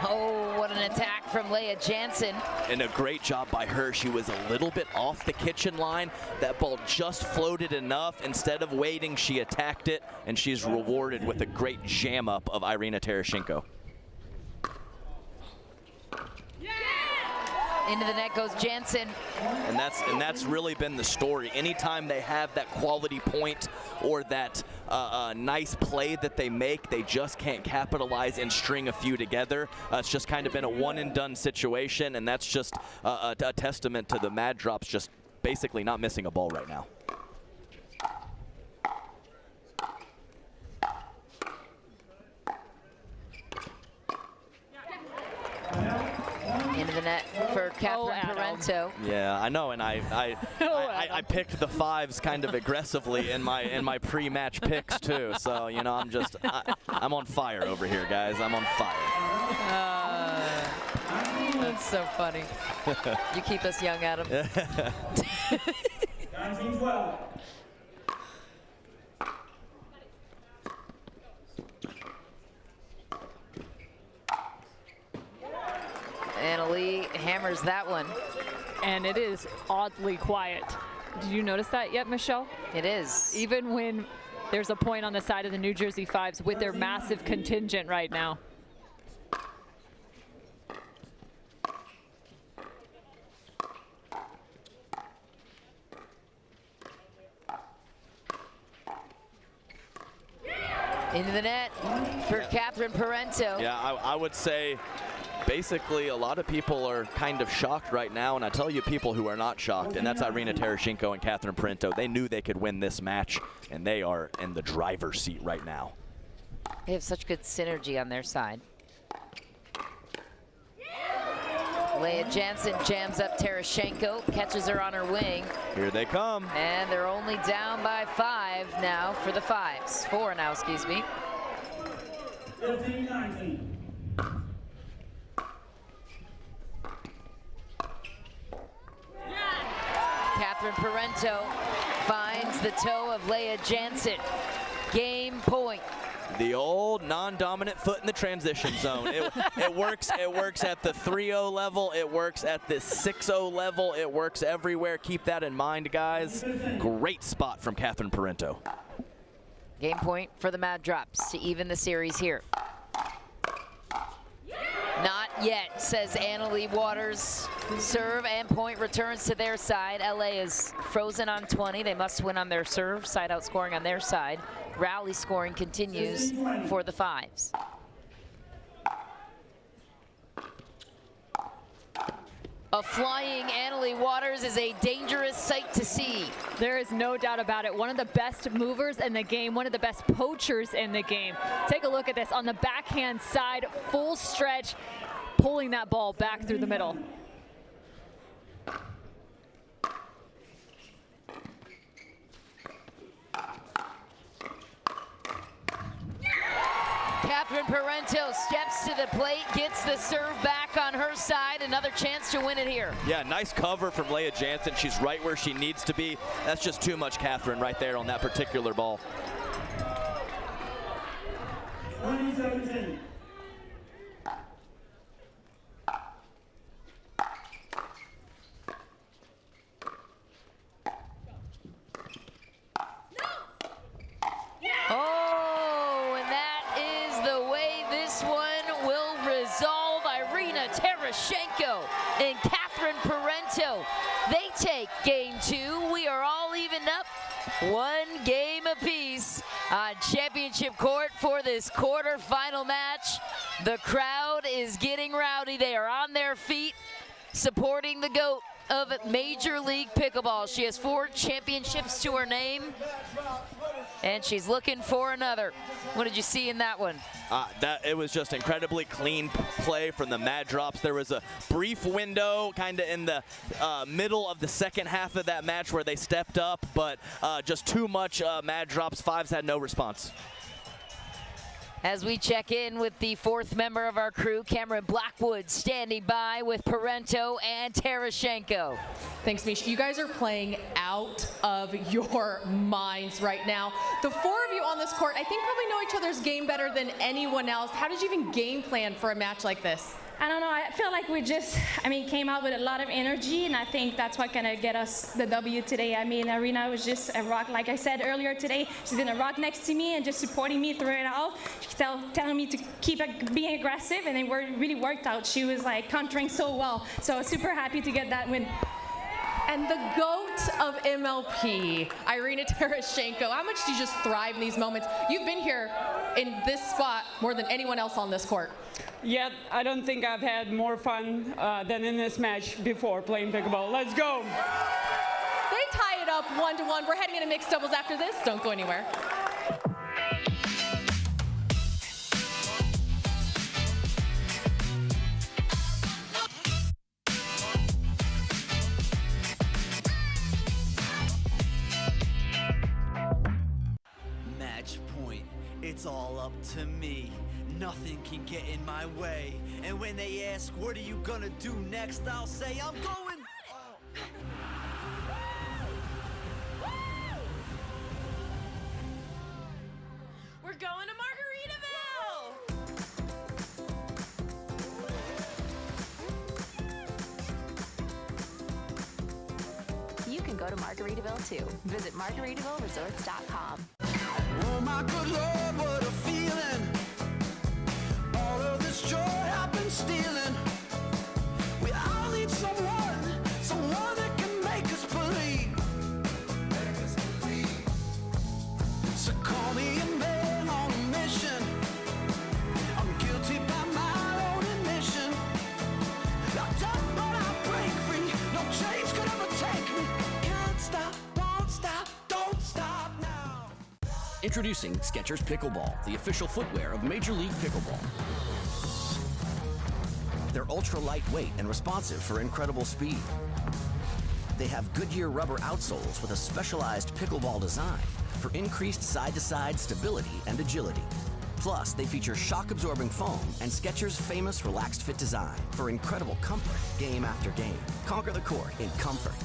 Oh, what an attack from Leia Jansen. And a great job by her. She was a little bit off the kitchen line. That ball just floated enough. Instead of waiting, she attacked it, and she's rewarded with a great jam up of Irina Tereshchenko. Into the net goes Jansen. And that's really been the story. Anytime they have that quality point or that nice play that they make, they just can't capitalize and string a few together. It's just kind of been a one-and-done situation, and that's just a testament to the Mad Drops just basically not missing a ball right now. net for Catherine Parento. Yeah, I know, and I picked the 5s kind of aggressively in my pre-match picks too. So you know, I'm on fire over here, guys. I'm on fire. That's so funny. You keep us young, Adam. 19-12. Annalie hammers that one. And it is oddly quiet. Did you notice that yet, Michelle? It is. Even when there's a point on the side of the New Jersey 5s with their massive contingent right now. Into the net for Catherine Parento. Yeah, I would say basically a lot of people are kind of shocked right now, and I tell you people who are not shocked, and that's Irina Tereshchenko and Catherine Parento. They knew they could win this match, and they are in the driver's seat right now. They have such good synergy on their side. Leah Jansen jams up Tereshchenko, catches her on her wing. Here they come. And they're only down by 5 now for the 5s. 4 now, excuse me. 15-19. Catherine Parento finds the toe of Leah Jansen. Game point. The old non-dominant foot in the transition zone. It works. It works at the 3-0 level. It works at the 6-0 level. It works everywhere. Keep that in mind, guys. Great spot from Catherine Parento. Game point for the Mad Drops to even the series here. Not yet, says Annalie Waters. Serve and point returns to their side. LA is frozen on 20. They must win on their serve. Side out scoring on their side. Rally scoring continues for the 5s. A flying Annalie Waters is a dangerous sight to see. There is no doubt about it. One of the best movers in the game, one of the best poachers in the game. Take a look at this on the backhand side, full stretch, pulling that ball back through the middle. Catherine Parento steps to the plate, gets the serve back on her side. Another chance to win it here. Yeah, nice cover from Leah Jansen. She's right where she needs to be. That's just too much Catherine right there on that particular ball. 20-17. Oh, and that is the way this one will resolve. Irina Tereshchenko and Catherine Parento. They take game 2. We are all evened up. 1 game apiece on championship court for this quarterfinal match. The crowd is getting rowdy. They are on their feet supporting the GOAT of Major League Pickleball. She has 4 championships to her name, and she's looking for another. What did you see in that one? It was just incredibly clean play from the Mad Drops. There was a brief window kind of in the middle of the second half of that match where they stepped up, but just too much Mad Drops. 5s had no response. As we check in with the 4th member of our crew, Cameron Blackwood, standing by with Parento and Tereshchenko. Thanks, Misha. You guys are playing out of your minds right now. The 4 of you on this court, I think probably know each other's game better than anyone else. How did you even game plan for a match like this? I don't know, I feel like we just, came out with a lot of energy, and I think that's what gonna get us the W today. Irina was just a rock. Like I said earlier today, she's been a rock next to me and just supporting me through it all. She's telling me to keep being aggressive, and it really worked out. She was like countering so well. So super happy to get that win. And the GOAT of MLP, Irina Tereshchenko. How much do you just thrive in these moments? You've been here in this spot more than anyone else on this court. Yet, I don't think I've had more fun than in this match before playing pickleball. Let's go. They tie it up 1-1. We're heading into mixed doubles after this. Don't go anywhere. It's all up to me. Nothing can get in my way. And when they ask, what are you gonna do next? I'll say, I'm going. We're going to Margaritaville! You can go to Margaritaville too. Visit MargaritavilleResorts.com. Oh my good Lord, what a feeling. All of this joy I've been stealing. We all need someone that can make us believe. So call me a man on a mission. I'm guilty by my own admission. Locked up but I break free. No chains could ever take me. Can't stop, won't stop, don't stop now. Introducing Skechers Pickleball, the official footwear of Major League Pickleball. They're ultra lightweight and responsive for incredible speed. They have Goodyear rubber outsoles with a specialized pickleball design for increased side-to-side stability and agility. Plus, they feature shock-absorbing foam and Skechers' famous relaxed fit design for incredible comfort game after game. Conquer the court in comfort.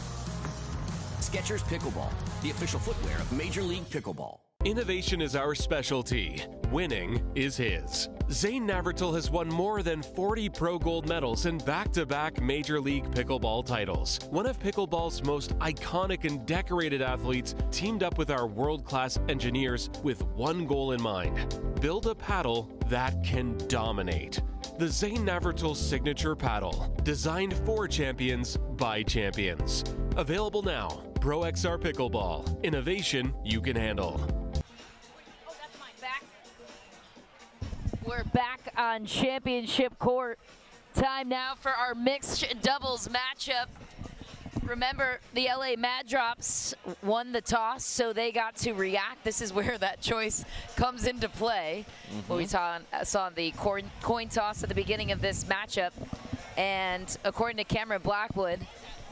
Skechers Pickleball, the official footwear of Major League Pickleball. Innovation is our specialty. Winning is his. Zane Navratil has won more than 40 Pro Gold medals and back-to-back Major League Pickleball titles. One of pickleball's most iconic and decorated athletes teamed up with our world-class engineers with one goal in mind: build a paddle that can dominate. The Zane Navratil Signature Paddle, designed for champions by champions. Available now. Pro XR Pickleball. Innovation you can handle. We're back on championship court. Time now for our mixed doubles matchup. Remember, the LA Mad Drops won the toss, so they got to react. This is where that choice comes into play. What we saw the coin toss at the beginning of this matchup. And according to Cameron Blackwood,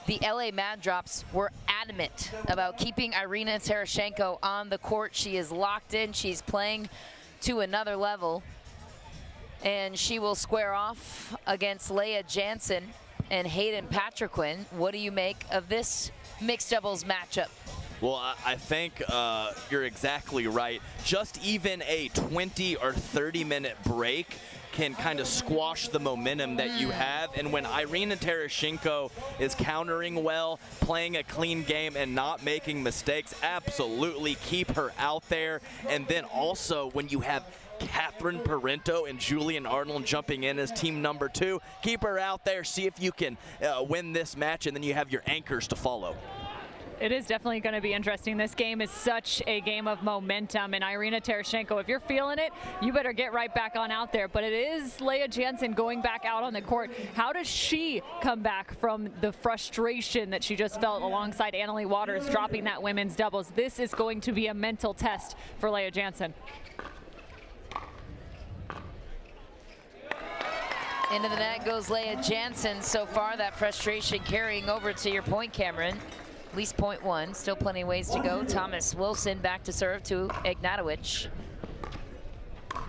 the LA Mad Drops were adamant about keeping Irina Tereshchenko on the court. She is locked in. She's playing to another level. And she will square off against Leah Jansen and Hayden Patriquin. What do you make of this mixed doubles matchup? Well, I think you're exactly right. Just even a 20 or 30-minute break can kind of squash the momentum that you have. And when Irina Tereshchenko is countering well, playing a clean game, and not making mistakes, absolutely keep her out there. And then also when you have Catherine Parento and Julian Arnold jumping in as team number 2, keep her out there, see if you can win this match, and then you have your anchors to follow. It is definitely going to be interesting. This game is such a game of momentum, and Irina Tereshchenko, if you're feeling it, you better get right back on out there. But it is Leah Jansen going back out on the court. How does she come back from the frustration that she just felt alongside Annalie Waters dropping that women's doubles? This is going to be a mental test for Leah Jansen. Into the net goes Leah Jansen. So far, that frustration carrying over to your point, Cameron. At least point one. Still plenty of ways to go. Thomas Wilson back to serve to Ignatowicz. I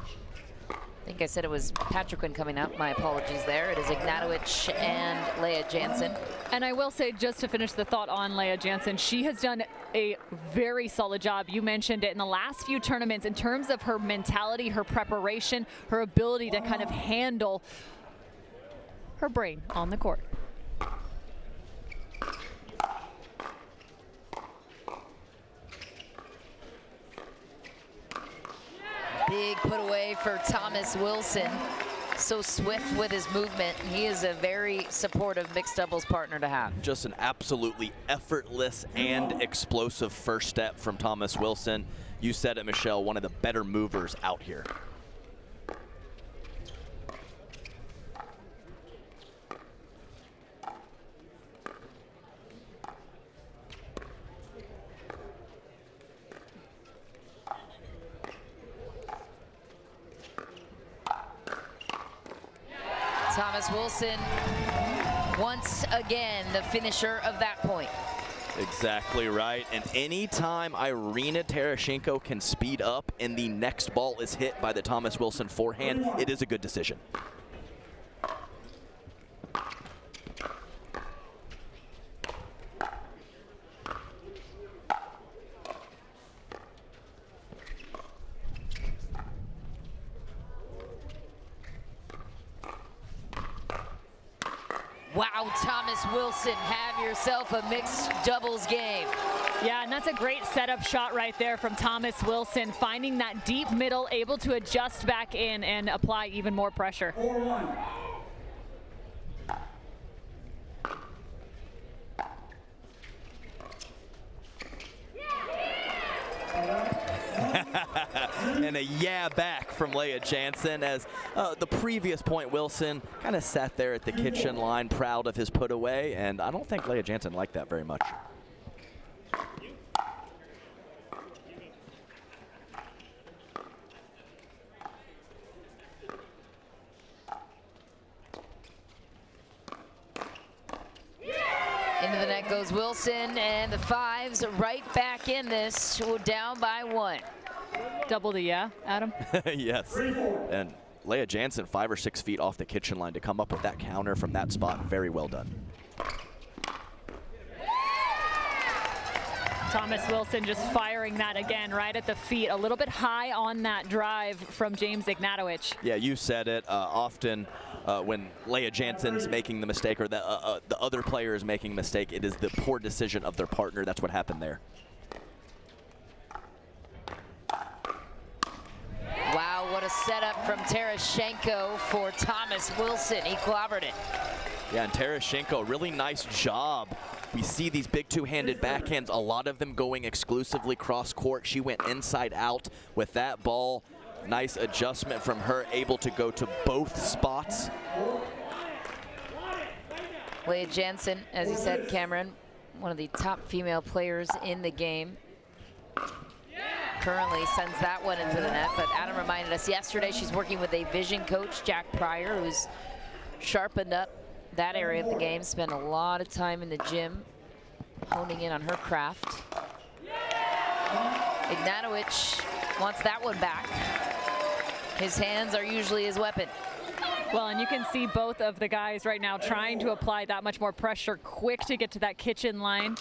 think I said it was Patriquin coming up. My apologies there. It is Ignatowicz and Leah Jansen. And I will say, just to finish the thought on Leah Jansen, she has done a very solid job. You mentioned it in the last few tournaments in terms of her mentality, her preparation, her ability to kind of handle her brain on the court. Big put away for Thomas Wilson. So swift with his movement. He is a very supportive mixed doubles partner to have. Just an absolutely effortless and explosive first step from Thomas Wilson. You said it, Michelle, one of the better movers out here. Thomas Wilson, once again, the finisher of that point. Exactly right. And anytime Irina Tereshchenko can speed up and the next ball is hit by the Thomas Wilson forehand, it is a good decision. Wow, Thomas Wilson, have yourself a mixed doubles game. Yeah, and that's a great setup shot right there from Thomas Wilson, finding that deep middle, able to adjust back in and apply even more pressure. 4-1. And a yeah back from Leah Jansen as the previous point Wilson kind of sat there at the kitchen line proud of his put away, and I don't think Leah Jansen liked that very much. Into the net goes Wilson, and the 5's right back in this. We're down by 1. Double the yeah, Adam? Yes. And Leah Jansen 5 or 6 feet off the kitchen line to come up with that counter from that spot. Very well done. Thomas Wilson just firing that again right at the feet. A little bit high on that drive from James Ignatowicz. Yeah, you said it. Often when Leah Jansen's making the mistake or the other player is making a mistake, it is the poor decision of their partner. That's what happened there. Wow, what a setup from Tereshchenko for Thomas Wilson. He clobbered it. Yeah, and Tereshchenko, really nice job. We see these big two-handed backhands, a lot of them going exclusively cross-court. She went inside out with that ball. Nice adjustment from her, able to go to both spots. Leah Jansen, as you said, Cameron, one of the top female players in the game. Currently sends that one into the net, but Adam reminded us yesterday she's working with a vision coach, Jack Pryor, who's sharpened up that area of the game, spent a lot of time in the gym honing in on her craft. Ignatowicz wants that one back. His hands are usually his weapon. Well, and you can see both of the guys right now trying to apply that much more pressure, quick to get to that kitchen line.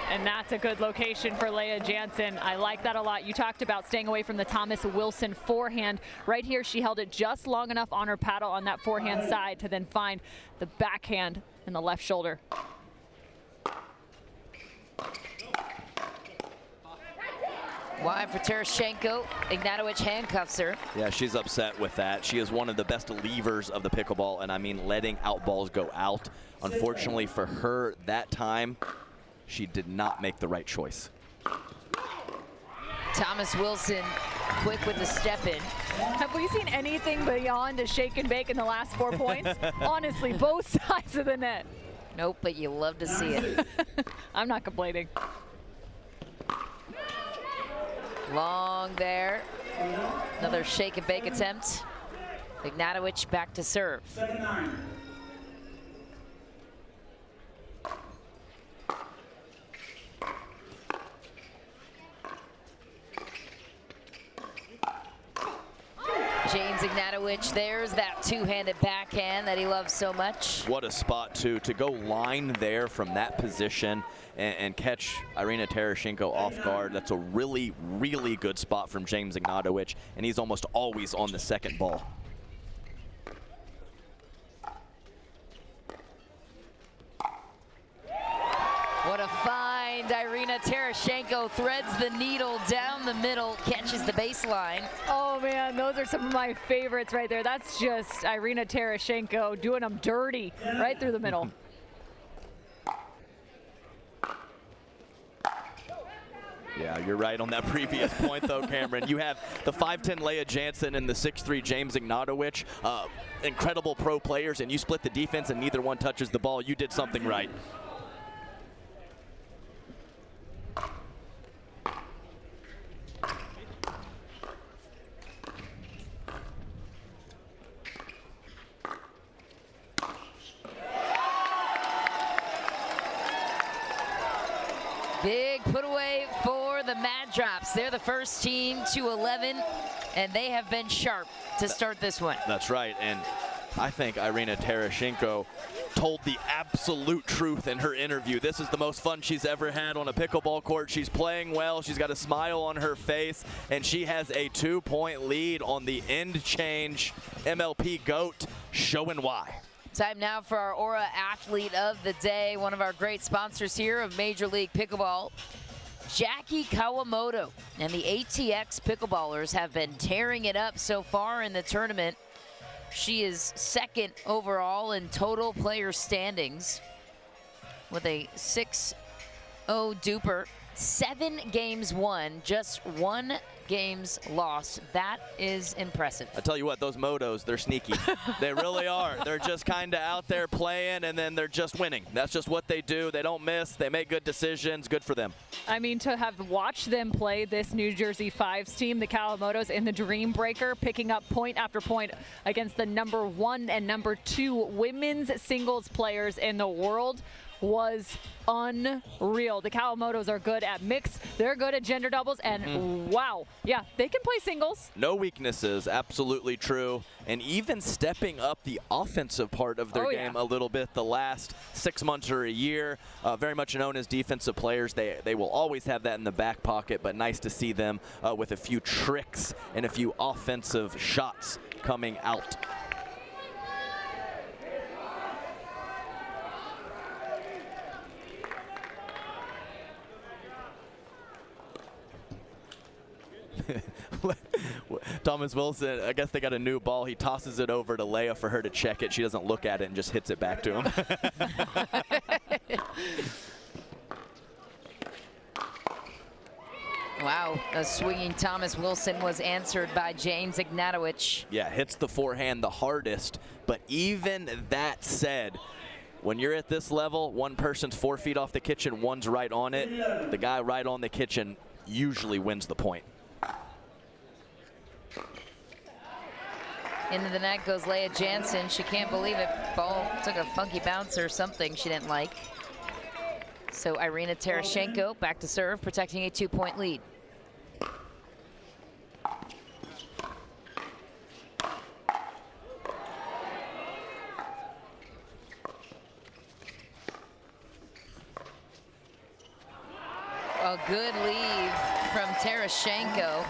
And that's a good location for Leah Jansen. I like that a lot. You talked about staying away from the Thomas Wilson forehand. Right here, she held it just long enough on her paddle on that forehand side to then find the backhand in the left shoulder. Wide for Tereshchenko. Ignatowicz handcuffs her. Yeah, she's upset with that. She is one of the best levers of the pickleball, and I mean letting out balls go out. Unfortunately for her, that time, she did not make the right choice. Thomas Wilson quick with the step in. Have we seen anything beyond a shake and bake in the last 4 points? Honestly, both sides of the net. Nope, but you love to see it. I'm not complaining. Long there. Another shake and bake attempt. Ignatowicz back to serve. 7-9. James Ignatowicz, there's that two-handed backhand that he loves so much. What a spot, too, to go line there from that position and catch Irina Tereshchenko off guard. That's a really, really good spot from James Ignatowicz, and he's almost always on the second ball. What a find. Irina Tereshchenko threads the needle down the middle, catches the baseline. Oh man, those are some of my favorites right there. That's just Irina Tereshchenko doing them dirty right through the middle. Yeah, you're right on that previous point, though, Cameron. You have the 5'10" Leah Jansen and the 6'3" James Ignatowicz. Incredible pro players, and you split the defense and neither one touches the ball. You did something right. big put away for the Mad Drops. They're the first team to 11, and they have been sharp to start this one. That's right, and I think Irina Tereshchenko told the absolute truth in her interview. This is the most fun she's ever had on a pickleball court. She's playing well, she's got a smile on her face, and she has a 2-point lead on the end change. MLP GOAT showing why. Time now for our Aura Athlete of the Day, one of our great sponsors here of Major League Pickleball. Jackie Kawamoto and the ATX Pickleballers have been tearing it up so far in the tournament. She is second overall in total player standings with a 6-0 duper. 7 games won, just 1 games lost. That is impressive. I tell you what, those motos, they're sneaky. They really are. They're just kind of out there playing, and then they're just winning. That's just what they do. They don't miss. They make good decisions. Good for them. I mean, to have watched them play this New Jersey 5's team, the Kawamotos in the Dream Breaker, picking up point after point against the #1 and #2 women's singles players in the world, was unreal. The Kawamotos are good at mix, they're good at gender doubles, and wow, yeah, they can play singles. No weaknesses, absolutely true. And even stepping up the offensive part of their game a little bit the last 6 months or a year. Very much known as defensive players. They will always have that in the back pocket, but nice to see them with a few tricks and a few offensive shots coming out. Thomas Wilson, I guess they got a new ball. He tosses it over to Leia for her to check it. She doesn't look at it and just hits it back to him. Wow, a swinging Thomas Wilson was answered by James Ignatowicz. Yeah, hits the forehand the hardest, but even that said, when you're at this level, one person's 4 feet off the kitchen, one's right on it. The guy right on the kitchen usually wins the point. Into the net goes Leia Jansen. She can't believe it. Ball took a funky bounce or something she didn't like. So Irina Tereshchenko back to serve, protecting a 2-point lead. A good lead from Tereshchenko.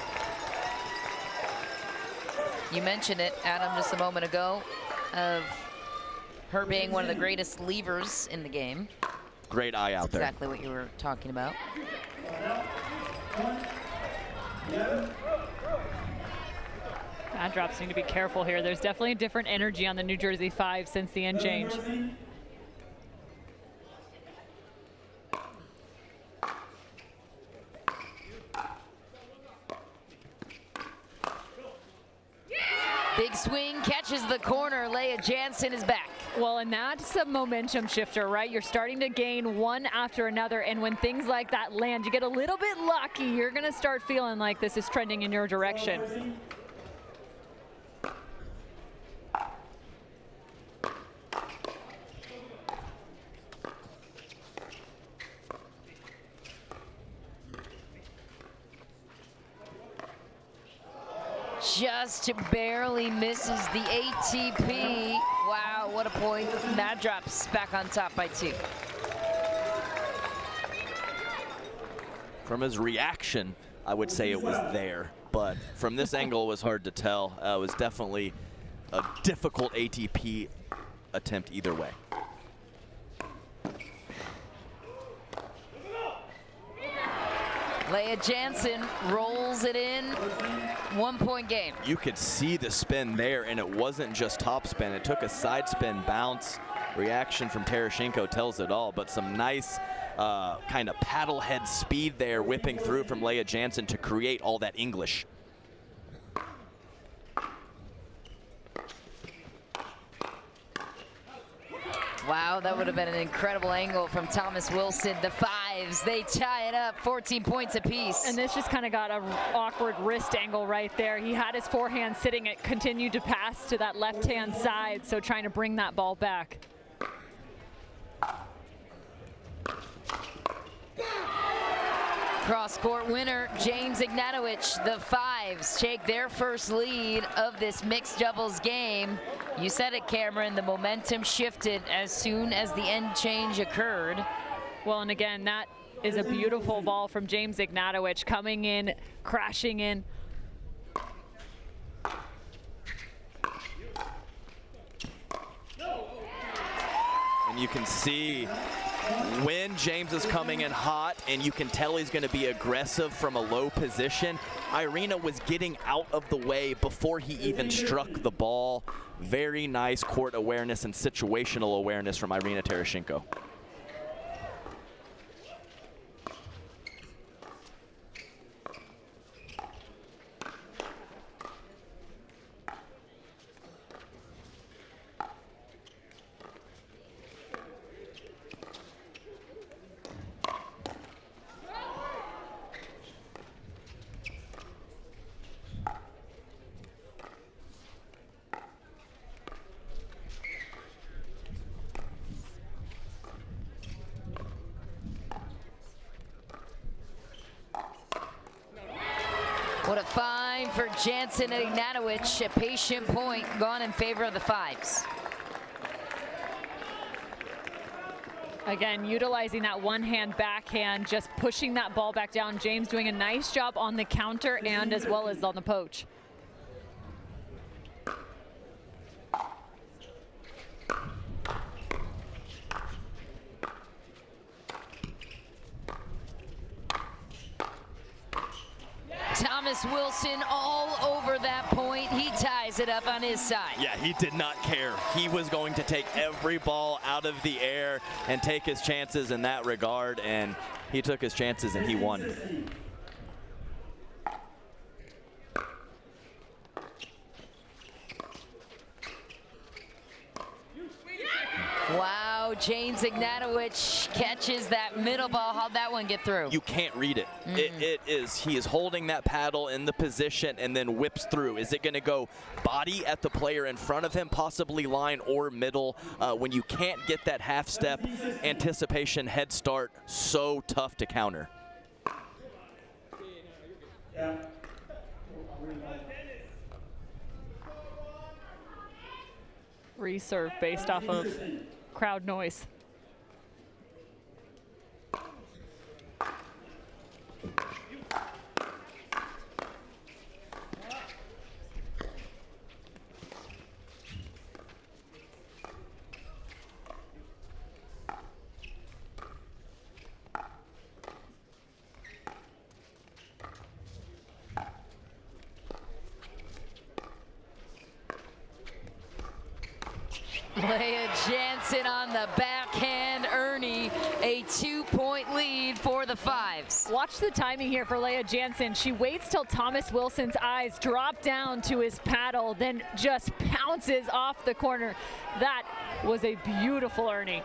You mentioned it, Adam, just a moment ago, of her being one of the greatest leavers in the game. Great eye out there. Exactly what you were talking about. Mad Drops need to be careful here. There's definitely a different energy on the New Jersey 5 since the end change. Big swing, catches the corner. Leia Jansen is back. Well, and that's a momentum shifter, right? You're starting to gain one after another, and when things like that land, you get a little bit lucky. You're going to start feeling like this is trending in your direction. Just barely misses the ATP. Wow, what a point. Mad Drops back on top by 2. From his reaction, I would say it was there, but from this angle it was hard to tell. It was definitely a difficult ATP attempt either way. Leia Jansen rolls it in. 1-point game. You could see the spin there, and it wasn't just top spin. It took a side spin bounce. Reaction from Tereshchenko tells it all, but some nice kind of paddle head speed there, whipping through from Leia Jansen to create all that English. Wow, that would have been an incredible angle from Thomas Wilson. The 5s, they tie it up, 14 points apiece. And this just kind of got an awkward wrist angle right there. He had his forehand sitting, it continued to pass to that left-hand side, so trying to bring that ball back. Cross-court winner, James Ignatowicz. The 5s take their first lead of this mixed doubles game. You said it, Cameron, the momentum shifted as soon as the end change occurred. Well, and again, that is a beautiful ball from James Ignatowicz, coming in, crashing in. And you can see when James is coming in hot, and you can tell he's going to be aggressive from a low position. Irina was getting out of the way before he even struck the ball. Very nice court awareness and situational awareness from Irina Tereshchenko. What a find for Jansen and Ignatowicz. A patient point gone in favor of the 5s. Again, utilizing that one-hand backhand, just pushing that ball back down. James doing a nice job on the counter and as well as on the poach. Thomas Wilson all over that point. He ties it up on his side. Yeah, he did not care. He was going to take every ball out of the air and take his chances in that regard, and he took his chances and he won. Wow, James Ignatowicz catches that middle ball. How'd that one get through? You can't read it. He is holding that paddle in the position and then whips through. Is it going to go body at the player in front of him, possibly line or middle? When you can't get that half step anticipation head start, so tough to counter. Reserve based off of crowd noise. Leah Jansen on the backhand. Ernie, a 2-point lead for the 5s. Watch the timing here for Leah Jansen. She waits till Thomas Wilson's eyes drop down to his paddle, then just pounces off the corner. That was a beautiful Ernie.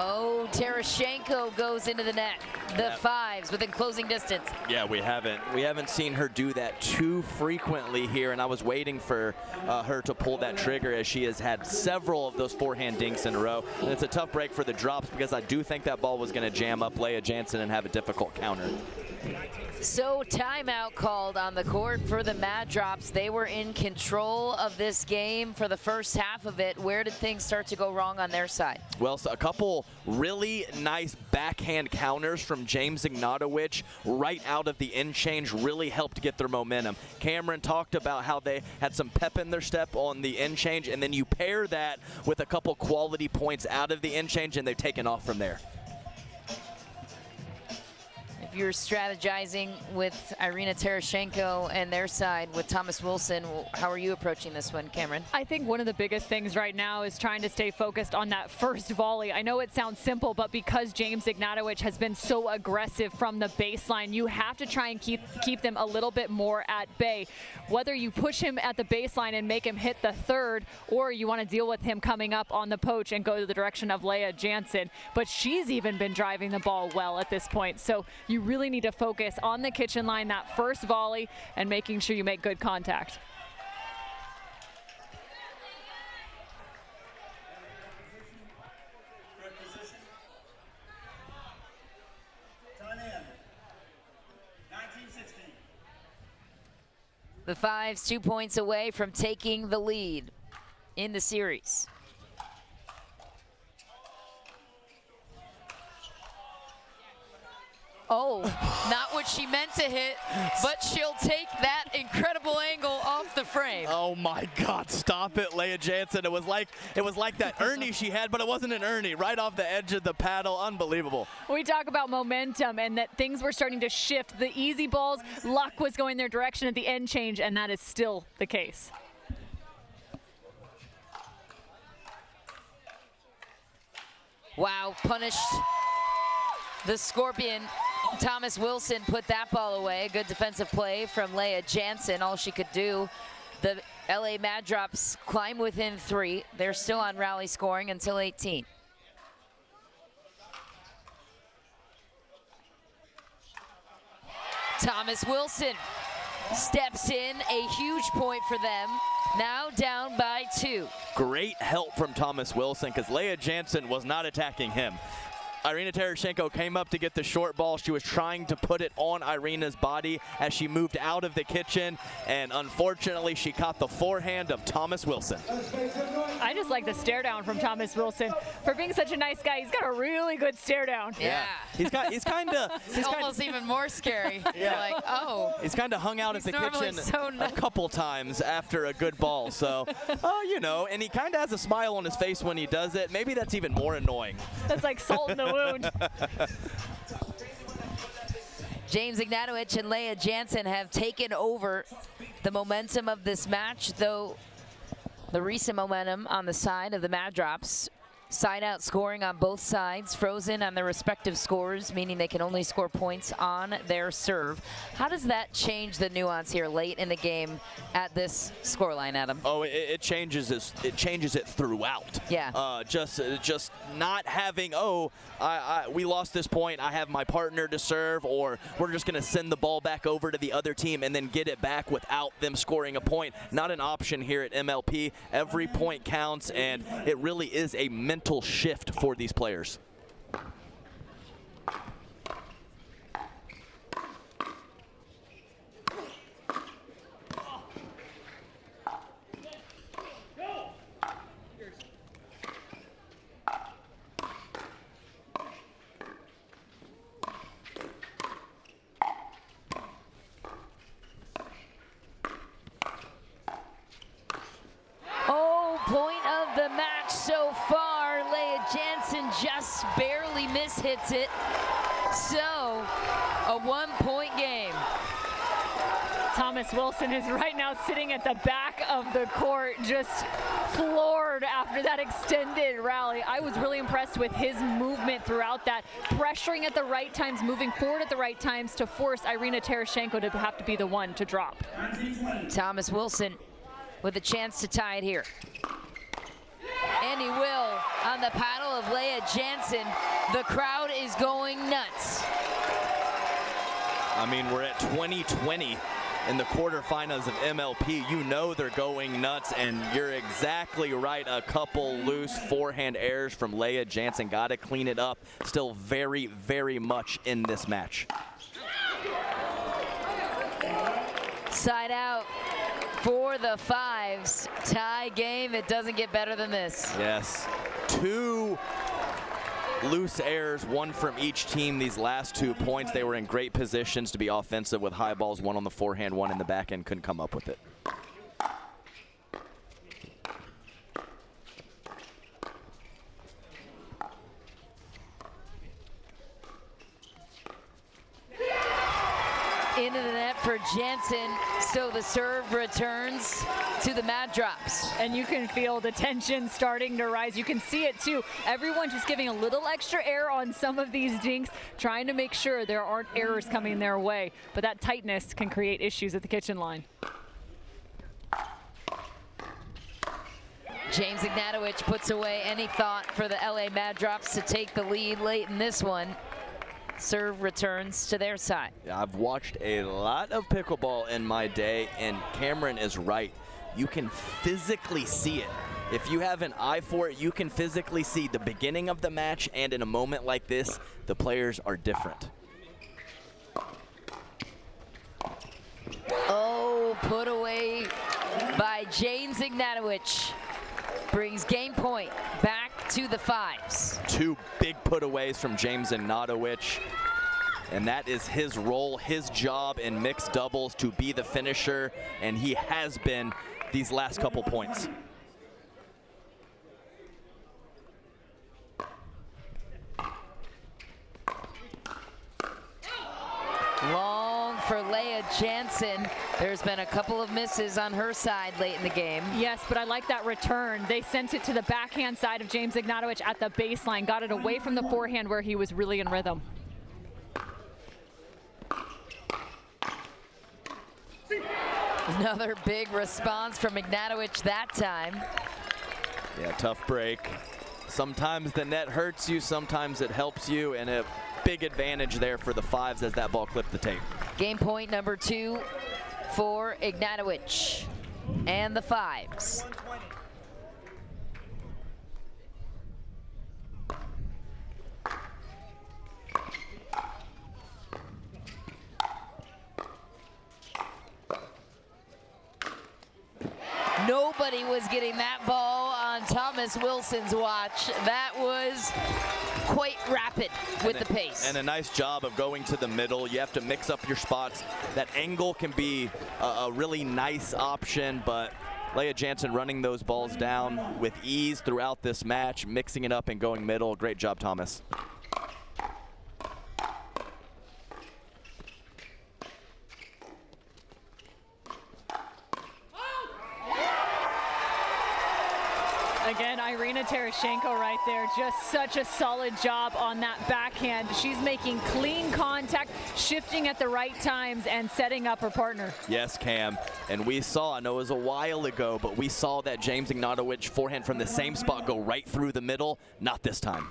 Oh, Tereshchenko goes into the net. The 5s within closing distance. Yeah, we haven't seen her do that too frequently here, and I was waiting for her to pull that trigger, as she has had several of those forehand dinks in a row. And it's a tough break for the drops, because I do think that ball was going to jam up Leah Jansen and have a difficult counter. So timeout called on the court for the Mad Drops. They were in control of this game for the first half of it. Where did things start to go wrong on their side? Well, so a couple really nice backhand counters from James Ignatowicz right out of the end change really helped get their momentum. Cameron talked about how they had some pep in their step on the end change, and then you pair that with a couple quality points out of the end change, and they've taken off from there. If you're strategizing with Irina Tereshchenko and their side with Thomas Wilson, how are you approaching this one, Cameron? I think one of the biggest things right now is trying to stay focused on that first volley. I know it sounds simple, but because James Ignatowicz has been so aggressive from the baseline, you have to try and keep them a little bit more at bay. Whether you push him at the baseline and make him hit the third, or you want to deal with him coming up on the poach and go to the direction of Leah Jansen. But she's even been driving the ball well at this point. So you really need to focus on the kitchen line, that first volley, and making sure you make good contact. The 5's 2 points away from taking the lead in the series. Oh, not what she meant to hit, but she'll take that incredible angle off the frame. Oh my God, stop it, Leah Jansen. It was like that Ernie she had, but it wasn't an Ernie. Right off the edge of the paddle, unbelievable. We talk about momentum and that things were starting to shift. The easy balls, luck was going their direction at the end change, and that is still the case. Wow, punished the Scorpion. Thomas Wilson put that ball away. Good defensive play from Leah Jansen. All she could do. The LA Mad Drops climb within 3. They're still on rally scoring until 18. Thomas Wilson steps in, a huge point for them. Now down by 2. Great help from Thomas Wilson because Leah Jansen was not attacking him. Irina Tereshchenko came up to get the short ball. She was trying to put it on Irina's body as she moved out of the kitchen, and unfortunately she caught the forehand of Thomas Wilson. I just like the stare down from Thomas Wilson. For being such a nice guy, he's got a really good stare down. Yeah. He's kind of almost even more scary. Yeah. You're like, oh. He's kind of hung out at the kitchen so a couple times after a good ball. So, you know, and he kind of has a smile on his face when he does it. Maybe that's even more annoying. That's like salt in the wound. James Ignatowicz and Leah Jansen have taken over the momentum of this match, though the recent momentum on the side of the Mad Drops. Side out scoring on both sides, frozen on their respective scores, meaning they can only score points on their serve. How does that change the nuance here late in the game at this scoreline, Adam? Oh, it changes it throughout. Yeah. Just not having, we lost this point, I have my partner to serve, or we're just gonna send the ball back over to the other team and then get it back without them scoring a point. Not an option here at MLP. Every point counts, and it really is a mental shift for these players. Oh, point of the match so far. Leah Jansen just barely mishits it. So, a 1-point game. Thomas Wilson is right now sitting at the back of the court, just floored after that extended rally. I was really impressed with his movement throughout that, pressuring at the right times, moving forward at the right times to force Irina Tereshchenko to have to be the one to drop. Thomas Wilson with a chance to tie it here. And he will on the paddle of Leah Jansen. The crowd is going nuts. I mean, we're at 2020 in the quarterfinals of MLP. You know they're going nuts, and you're exactly right. A couple loose forehand errors from Leah Jansen. Got to clean it up. Still very, very much in this match. Side out for the 5's. Tie game. It doesn't get better than this. Yes. 2 loose errors, 1 from each team these last 2 points. They were in great positions to be offensive with high balls, 1 on the forehand, 1 in the backhand. Couldn't come up with it. into the net for Jansen, so the serve returns to the Mad Drops. And you can feel the tension starting to rise. You can see it too. Everyone just giving a little extra air on some of these dinks, trying to make sure there aren't errors coming their way. But that tightness can create issues at the kitchen line. James Ignatowicz puts away any thought for the LA Mad Drops to take the lead late in this one. Serve returns to their side. Yeah, I've watched a lot of pickleball in my day, and Cameron is right. You can physically see it. If you have an eye for it, you can physically see the beginning of the match, and in a moment like this, the players are different. Oh, put away by James Ignatowicz. Brings game point back to the 5s. 2 big putaways from James Ignatowicz. And that is his role, his job in mixed doubles, to be the finisher, and he has been these last couple points. Long for Leah Jansen. There's been a couple of misses on her side late in the game. Yes, but I like that return. They sent it to the backhand side of James Ignatowicz at the baseline, got it away from the forehand where he was really in rhythm. Another big response from Ignatowicz that time. Yeah, tough break. Sometimes the net hurts you, sometimes it helps you, and a big advantage there for the 5s as that ball clipped the tape. Game point number 2 for Ignatowicz and the 5s. Nobody was getting that ball on Thomas Wilson's watch. That was quite rapid with the pace. And a nice job of going to the middle. You have to mix up your spots. That angle can be a really nice option, but Leah Jansen running those balls down with ease throughout this match, mixing it up and going middle. Great job, Thomas. Again, Irina Tereshchenko right there, just such a solid job on that backhand. She's making clean contact, shifting at the right times, and setting up her partner. Yes, Cam, and we saw, I know it was a while ago, but we saw that James Ignatowicz forehand from the same spot go right through the middle. Not this time.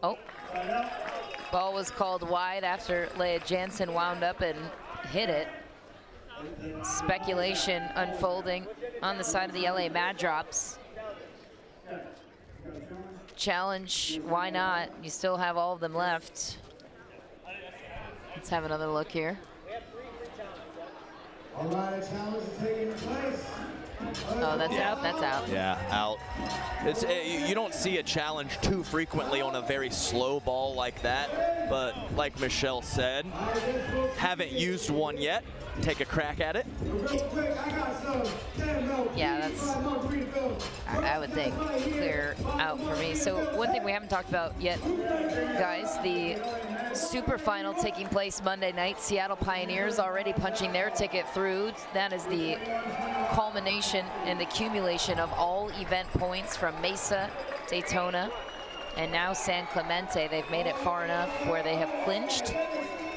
Oh. Ball was called wide after Leah Jansen wound up and hit it. Speculation unfolding on the side of the LA Mad Drops. Challenge, why not? You still have all of them left. Let's have another look here. All right, challenge is taking place. Oh, that's out, that's out. Yeah, out. It's, you don't see a challenge too frequently on a very slow ball like that, but like Michelle said, haven't used one yet. Take a crack at it. Yeah, that's, I would think, clear out for me. So one thing we haven't talked about yet, guys, the super final taking place Monday night. Seattle Pioneers already punching their ticket through. That is the culmination and the accumulation of all event points from Mesa, Daytona, and now San Clemente. They've made it far enough where they have clinched.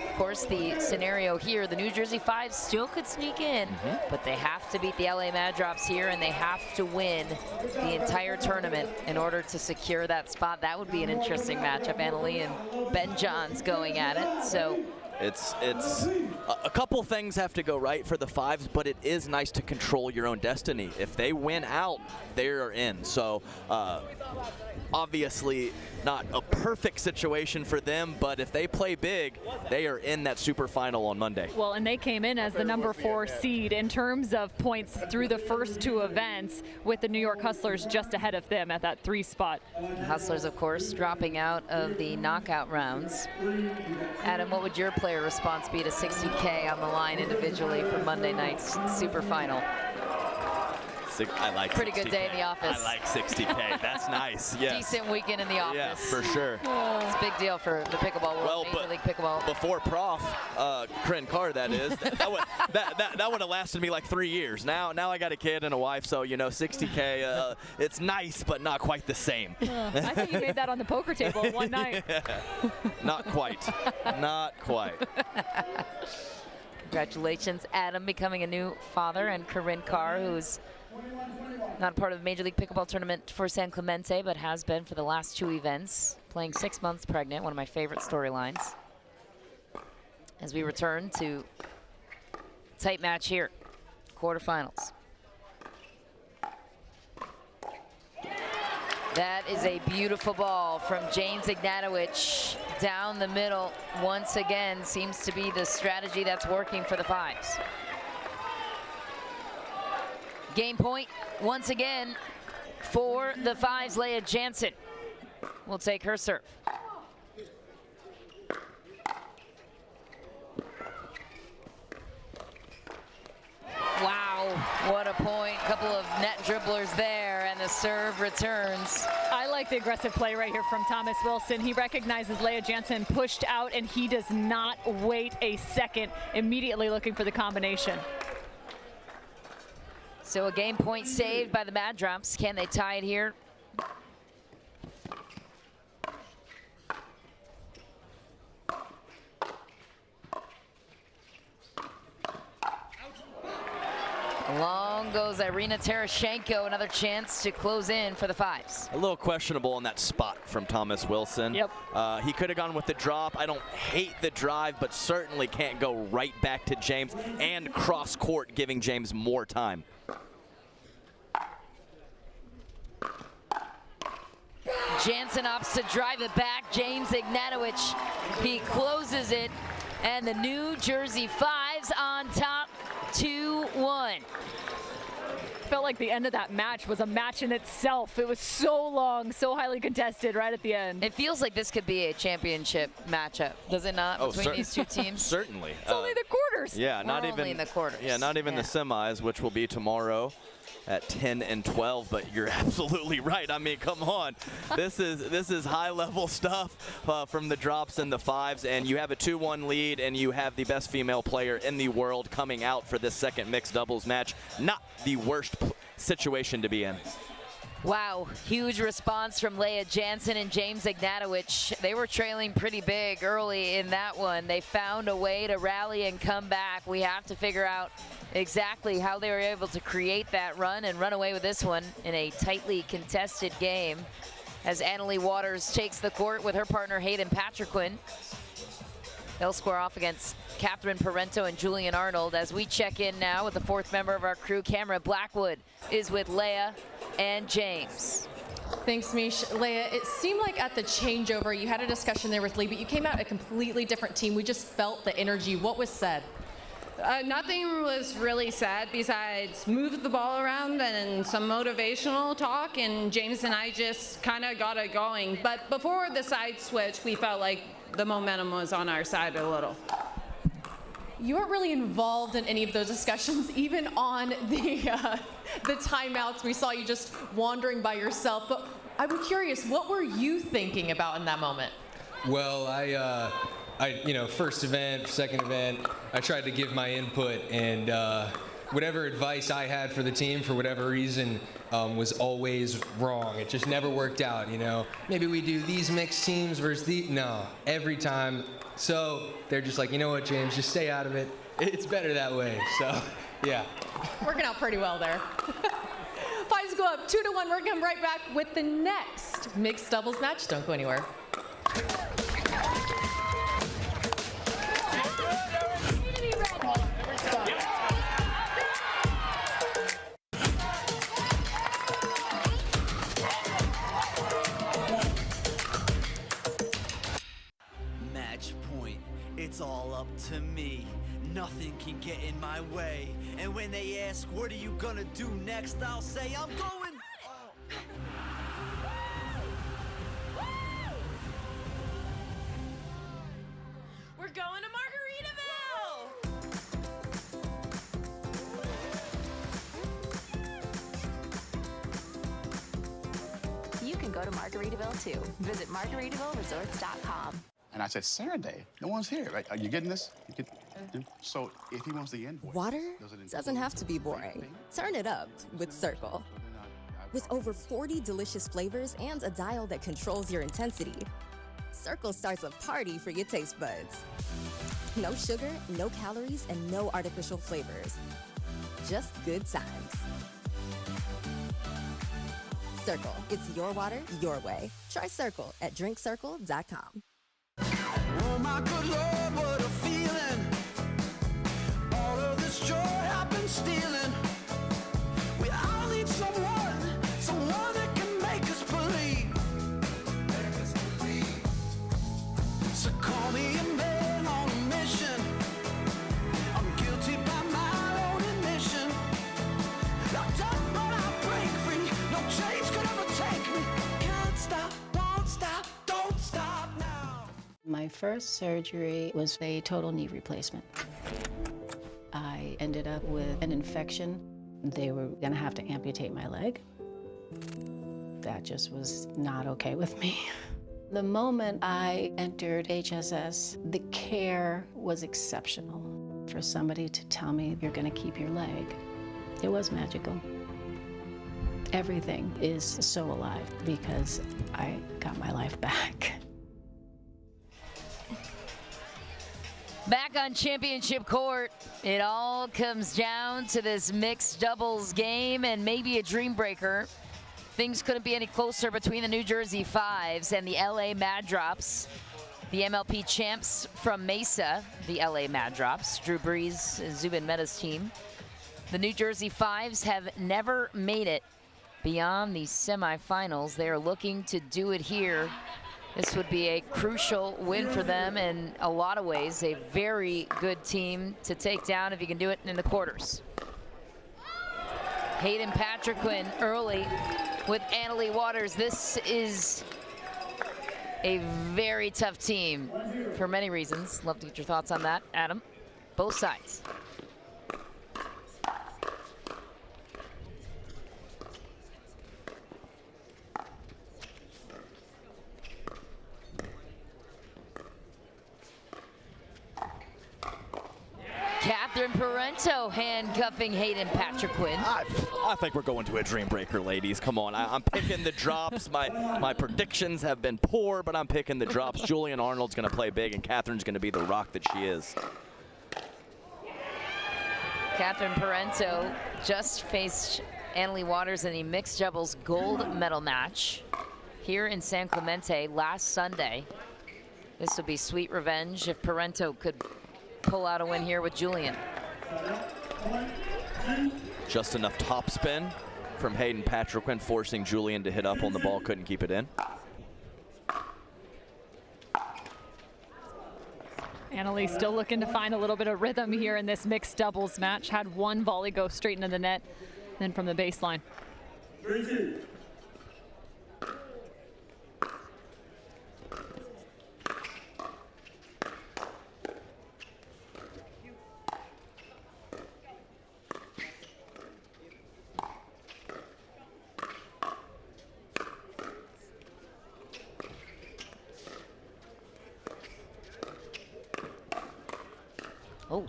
Of course, the scenario here, the New Jersey 5 still could sneak in, but they have to beat the LA Mad Drops here, and they have to win the entire tournament in order to secure that spot. That would be an interesting matchup. Annalee and Ben Johns going at it. So it's a couple things have to go right for the 5s, but it is nice to control your own destiny. If they win out, they're in. So obviously not a perfect situation for them, but if they play big, they are in that super final on Monday. Well, and they came in as the number 4 seed in terms of points through the first 2 events, with the New York Hustlers just ahead of them at that 3 spot. Hustlers, of course, dropping out of the knockout rounds. Adam, what would your player response be to $60K on the line individually for Monday night's super final? I like Pretty 60K. good day in the office. I like 60K. That's nice. Yes. Decent weekend in the office. Yeah, for sure. It's a big deal for the pickleball world, Major League Pickleball. Before Prof, Corinne Carr, that is, that would have lasted me like 3 years. Now I got a kid and a wife, so 60K, it's nice, but not quite the same. I thought you made that on the poker table one night. Not quite. Not quite. Congratulations, Adam, becoming a new father, and Corinne Carr, who's not part of the Major League Pickleball tournament for San Clemente, but has been for the last 2 events, playing 6 months pregnant, one of my favorite storylines. As we return to tight match here, quarterfinals. That is a beautiful ball from James Ignatowicz down the middle. Once again, seems to be the strategy that's working for the 5s. Game point, once again, for the 5s. Leah Jansen will take her serve. Wow, what a point. Couple of net dribblers there, and the serve returns. I like the aggressive play right here from Thomas Wilson. He recognizes Leah Jansen pushed out, and he does not wait a second, immediately looking for the combination. So a game point saved by the Mad Drops. Can they tie it here? Long goes Irina Terashenko, another chance to close in for the 5s. A little questionable on that spot from Thomas Wilson. Yep. He could have gone with the drop. I don't hate the drive, but certainly can't go right back to James and cross court, giving James more time. Jansen opts to drive it back. James Ignatowicz, he closes it, and the New Jersey 5s on top, 2-1. Felt like the end of that match was a match in itself. It was so long, so highly contested right at the end. It feels like this could be a championship matchup, does it not, between these two teams? Certainly. It's only the quarters. Yeah, not We're even only in the quarters. Yeah, not even the semis, which will be tomorrow at 10 and 12, but you're absolutely right. I mean, come on. This is high-level stuff from the drops and the 5s, and you have a 2-1 lead, and you have the best female player in the world coming out for this second mixed doubles match. Not the worst situation to be in. Wow, huge response from Leah Jansen and James Ignatowicz. They were trailing pretty big early in that one. They found a way to rally and come back. We have to figure out exactly how they were able to create that run and run away with this one in a tightly contested game, as Annalie Waters takes the court with her partner Hayden Patriquin. They'll square off against Catherine Parento and Julian Arnold. As we check in now with the 4th member of our crew, Cameron Blackwood is with Leah and James. Thanks, Mish. Leah, it seemed like at the changeover, you had a discussion there with Lee, but you came out a completely different team. We just felt the energy. What was said? Nothing was really said besides move the ball around and some motivational talk, and James and I just kind of got it going. But before the side switch, we felt like the momentum was on our side a little. You weren't really involved in any of those discussions, even on the timeouts. We saw you just wandering by yourself. But I'm curious, what were you thinking about in that moment? Well, I first event, second event, I tried to give my input, and whatever advice I had for the team, for whatever reason, was always wrong. It just never worked out, Maybe we do these mixed teams versus no, every time. So they're just like, you know what, James, just stay out of it. It's better that way, so yeah. Working out pretty well there. 5s go up 2-1. We're going to come right back with the next mixed doubles match. Don't go anywhere. Match point, it's all up to me. Nothing can get in my way. And when they ask, what are you gonna do next? I'll say, I'm going. We're going to Margaritaville! go to Margaritaville too. Visit MargaritavilleResorts.com. And I said, Saturday, no one's here, right? Are you getting this? So if he wants the invoice. Water doesn't have to be boring. Turn it up with Cirkul. With over 40 delicious flavors and a dial that controls your intensity, Cirkul starts a party for your taste buds. No sugar, no calories, and no artificial flavors. Just good times. Cirkul, it's your water, your way. Try Cirkul at drinkcirkle.com. Oh my good Lord, what a feeling. All of this joy I've been stealing. We all need someone that can make us believe. So call me a man on a mission. I'm guilty by my own admission. Locked up but I break free. No change could ever take me. Can't stop, won't stop, don't stop now. My first surgery was a total knee replacement. I ended up with an infection. They were gonna have to amputate my leg. That just was not okay with me. The moment I entered HSS, the care was exceptional. For somebody to tell me you're gonna keep your leg, it was magical. Everything is so alive because I got my life back. Back on championship court, it all comes down to this mixed doubles game and maybe a dream breaker. Things couldn't be any closer between the New Jersey 5's and the LA Mad Drops. The MLP champs from Mesa, the LA Mad Drops, Drew Brees, Zubin Mehta's team. The New Jersey 5's have never made it beyond the semifinals. They are looking to do it here. This would be a crucial win for them in a lot of ways. A very good team to take down if you can do it in the quarters. Hayden Patriquin early with Annalie Waters. This is a very tough team for many reasons. Love to get your thoughts on that, Adam. Both sides. Catherine Parento handcuffing Hayden Patriquin. I think we're going to a dream breaker, ladies. Come on, I'm picking the drops. My predictions have been poor, but I'm picking the drops. Julian Arnold's going to play big, and Catherine's going to be the rock that she is. Catherine Parento just faced Annalie Waters in the mixed doubles gold medal match here in San Clemente last Sunday. This would be sweet revenge if Parento could pull out a win here with Julian. Just enough topspin from Hayden Patriquin, forcing Julian to hit up on the ball, couldn't keep it in. Annalie still looking to find a little bit of rhythm here in this mixed doubles match. Had one volley go straight into the net, then from the baseline. 3-2. Oh,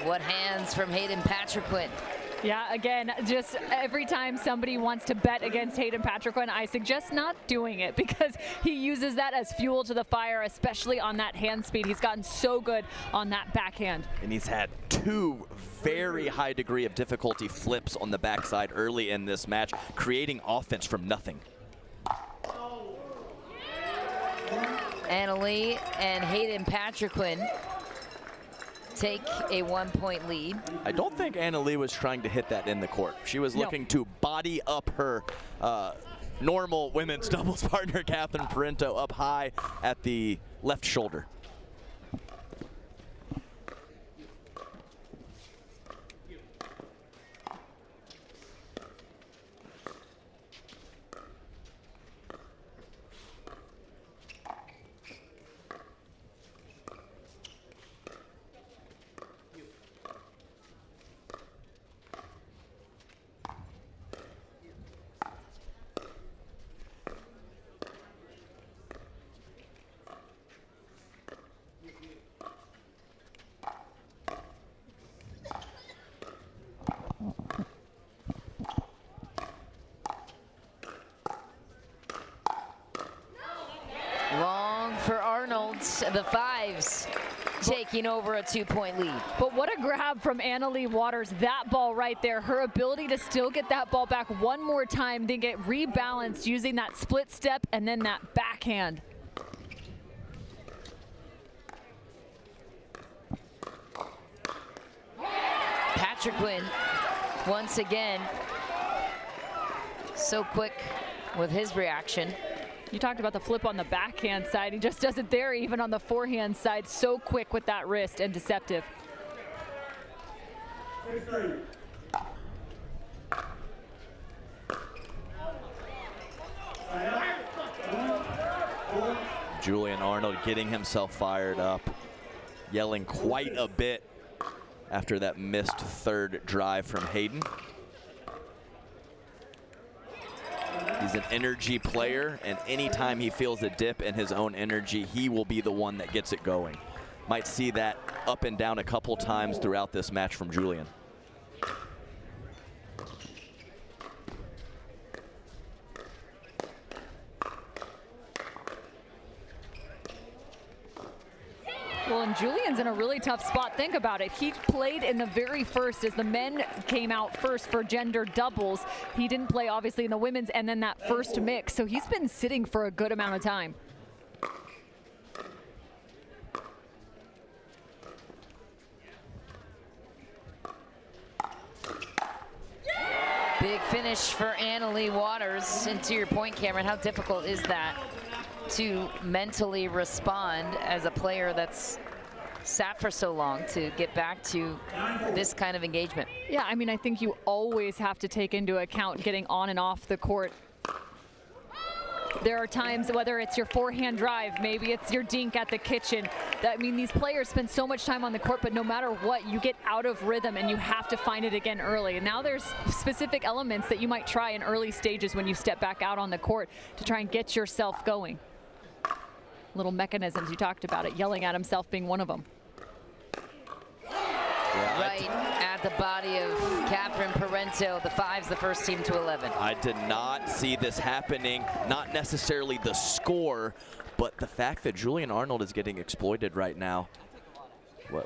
what hands from Hayden Patriquin. Yeah, again, just every time somebody wants to bet against Hayden Patriquin, I suggest not doing it because he uses that as fuel to the fire, especially on that hand speed. He's gotten so good on that backhand. And he's had two very high degree of difficulty flips on the backside early in this match, creating offense from nothing. Annalie and Hayden Patriquin take a 1-point lead. I don't think Annalie was trying to hit that in the court. She was looking to body up her normal women's doubles partner, Catherine Parento, up high at the left shoulder. the 5's taking over a 2-point lead. But what a grab from Annalie Waters. That ball right there, her ability to still get that ball back one more time, then get rebalanced using that split step and then that backhand. Patrick once again, so quick with his reaction. You talked about the flip on the backhand side. He just does it there, even on the forehand side. So quick with that wrist and deceptive. Julian Arnold getting himself fired up, yelling quite a bit after that missed third drive from Hayden. He's an energy player, and anytime he feels a dip in his own energy, he will be the one that gets it going. Might see that up and down a couple times throughout this match from Julian. Well, and Julian's in a really tough spot. Think about it. He played in the very first as the men came out first for gender doubles. He didn't play, obviously, in the women's and then that first mix. So he's been sitting for a good amount of time. Big finish for Annalie Waters. And to your point, Cameron, how difficult is that to mentally respond as a player that's sat for so long to get back to this kind of engagement? Yeah, I mean, I think you always have to take into account getting on and off the court. There are times, whether it's your forehand drive, maybe it's your dink at the kitchen. I mean, these players spend so much time on the court, but no matter what, you get out of rhythm and you have to find it again early. And now there's specific elements that you might try in early stages when you step back out on the court to try and get yourself going. Little mechanisms, you talked about it, yelling at himself being one of them. Right at the body of Catherine Parento, the 5's the first team to 11. I did not see this happening, not necessarily the score, but the fact that Julian Arnold is getting exploited right now.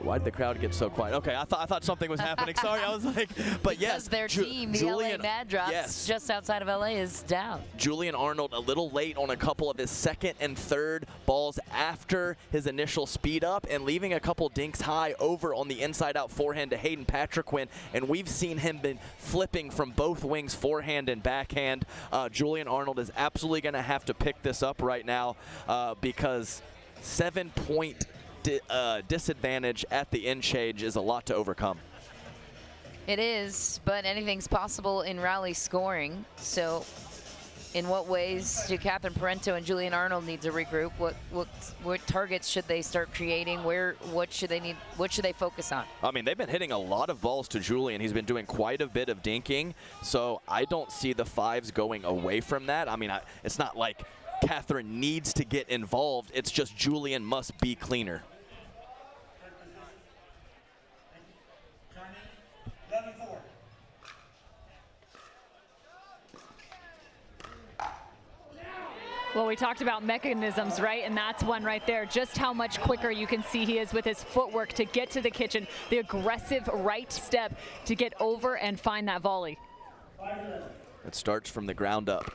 Why did the crowd get so quiet? Okay, I thought something was happening. Sorry, I was like, but yes. Because their team, the LA Mad Drops, just outside of LA, is down. Julian Arnold a little late on a couple of his second and third balls after his initial speed up and leaving a couple dinks high over on the inside out forehand to Hayden Patriquin. And we've seen him been flipping from both wings, forehand and backhand. Julian Arnold is absolutely going to have to pick this up right now because 7-point disadvantage at the end change is a lot to overcome. It is, but anything's possible in rally scoring. So in what ways do Catherine Parento and Julian Arnold need to regroup? What targets should they start creating? What should they focus on? I mean, they've been hitting a lot of balls to Julian. He's been doing quite a bit of dinking, so I don't see the 5's going away from that. I mean, it's not like Catherine needs to get involved. It's just Julian must be cleaner. Well, we talked about mechanisms, right? And that's one right there. Just how much quicker you can see he is with his footwork to get to the kitchen. The aggressive right step to get over and find that volley. It starts from the ground up.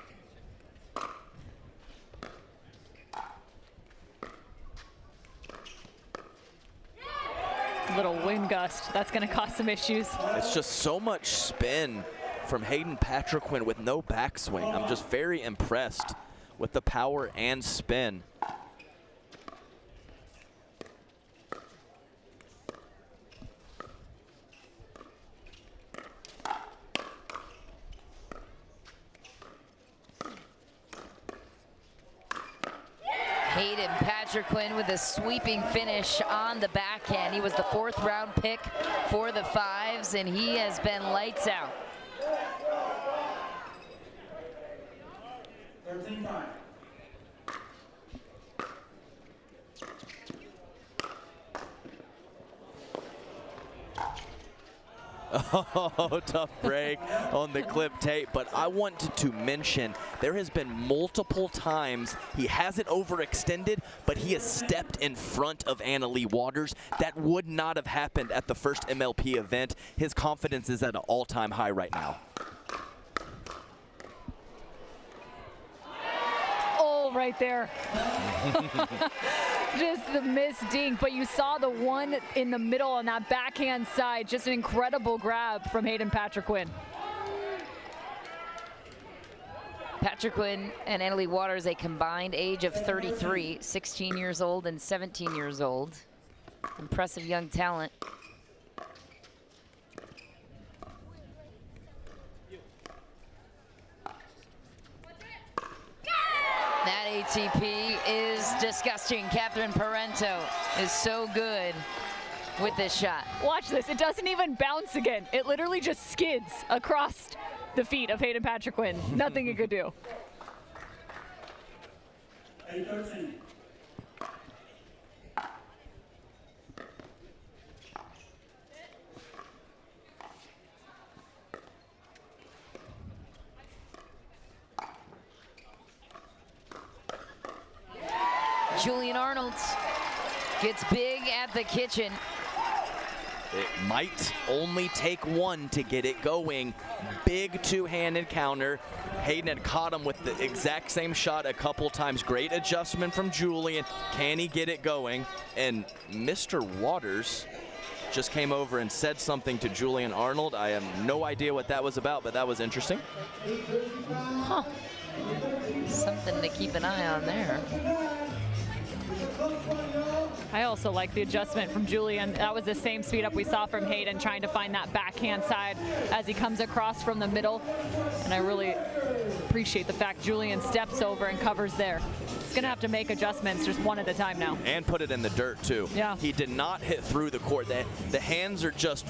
Little wind gust. That's going to cause some issues. It's just so much spin from Hayden Patriquin with no backswing. I'm just very impressed with the power and spin. Hayden Patriquin with a sweeping finish on the backhand. He was the 4th round pick for the 5's, and he has been lights out. 13-5. Oh, tough break on the clip tape, but I wanted to mention there has been multiple times he hasn't overextended, but he has stepped in front of Annalie Waters. That would not have happened at the first MLP event. His confidence is at an all-time high right now. Oh, right there. Just the missed dink, but you saw the one in the middle on that backhand side. Just an incredible grab from Hayden Patriquin. Patriquin and Annalie Waters, a combined age of 33, 16 years old and 17 years old. Impressive young talent. That ATP is disgusting. Catherine Parento is so good with this shot. Watch this. It doesn't even bounce again. It literally just skids across the feet of Hayden Patriquin. Nothing it could do. 8-13. Julian Arnold gets big at the kitchen. It might only take one to get it going. Big two-handed counter. Hayden had caught him with the exact same shot a couple times. Great adjustment from Julian. Can he get it going? And Mr. Waters just came over and said something to Julian Arnold. I have no idea what that was about, but that was interesting. Huh. Something to keep an eye on there. I also like the adjustment from Julian. That was the same speed up we saw from Hayden, trying to find that backhand side as he comes across from the middle. And I really appreciate the fact Julian steps over and covers there. He's going to have to make adjustments just one at a time now. And put it in the dirt, too. Yeah. He did not hit through the court. The hands are just...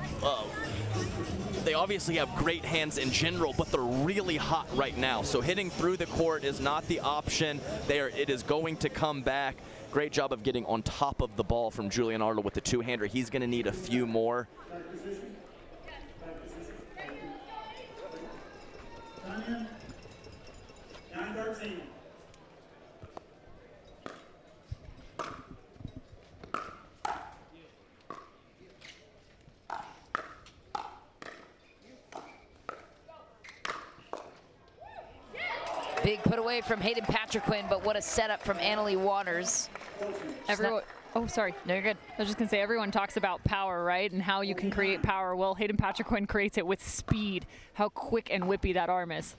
they obviously have great hands in general, but they're really hot right now. So hitting through the court is not the option there. It is going to come back. Great job of getting on top of the ball from Julian Arnold with the two-hander. He's going to need a few more. 9-13. Big put away from Hayden Patriquin, but what a setup from Annalie Waters. Everyone, oh, sorry. No, you're good. I was just going to say, everyone talks about power, right? And how you can create power. Well, Hayden Patriquin creates it with speed. How quick and whippy that arm is.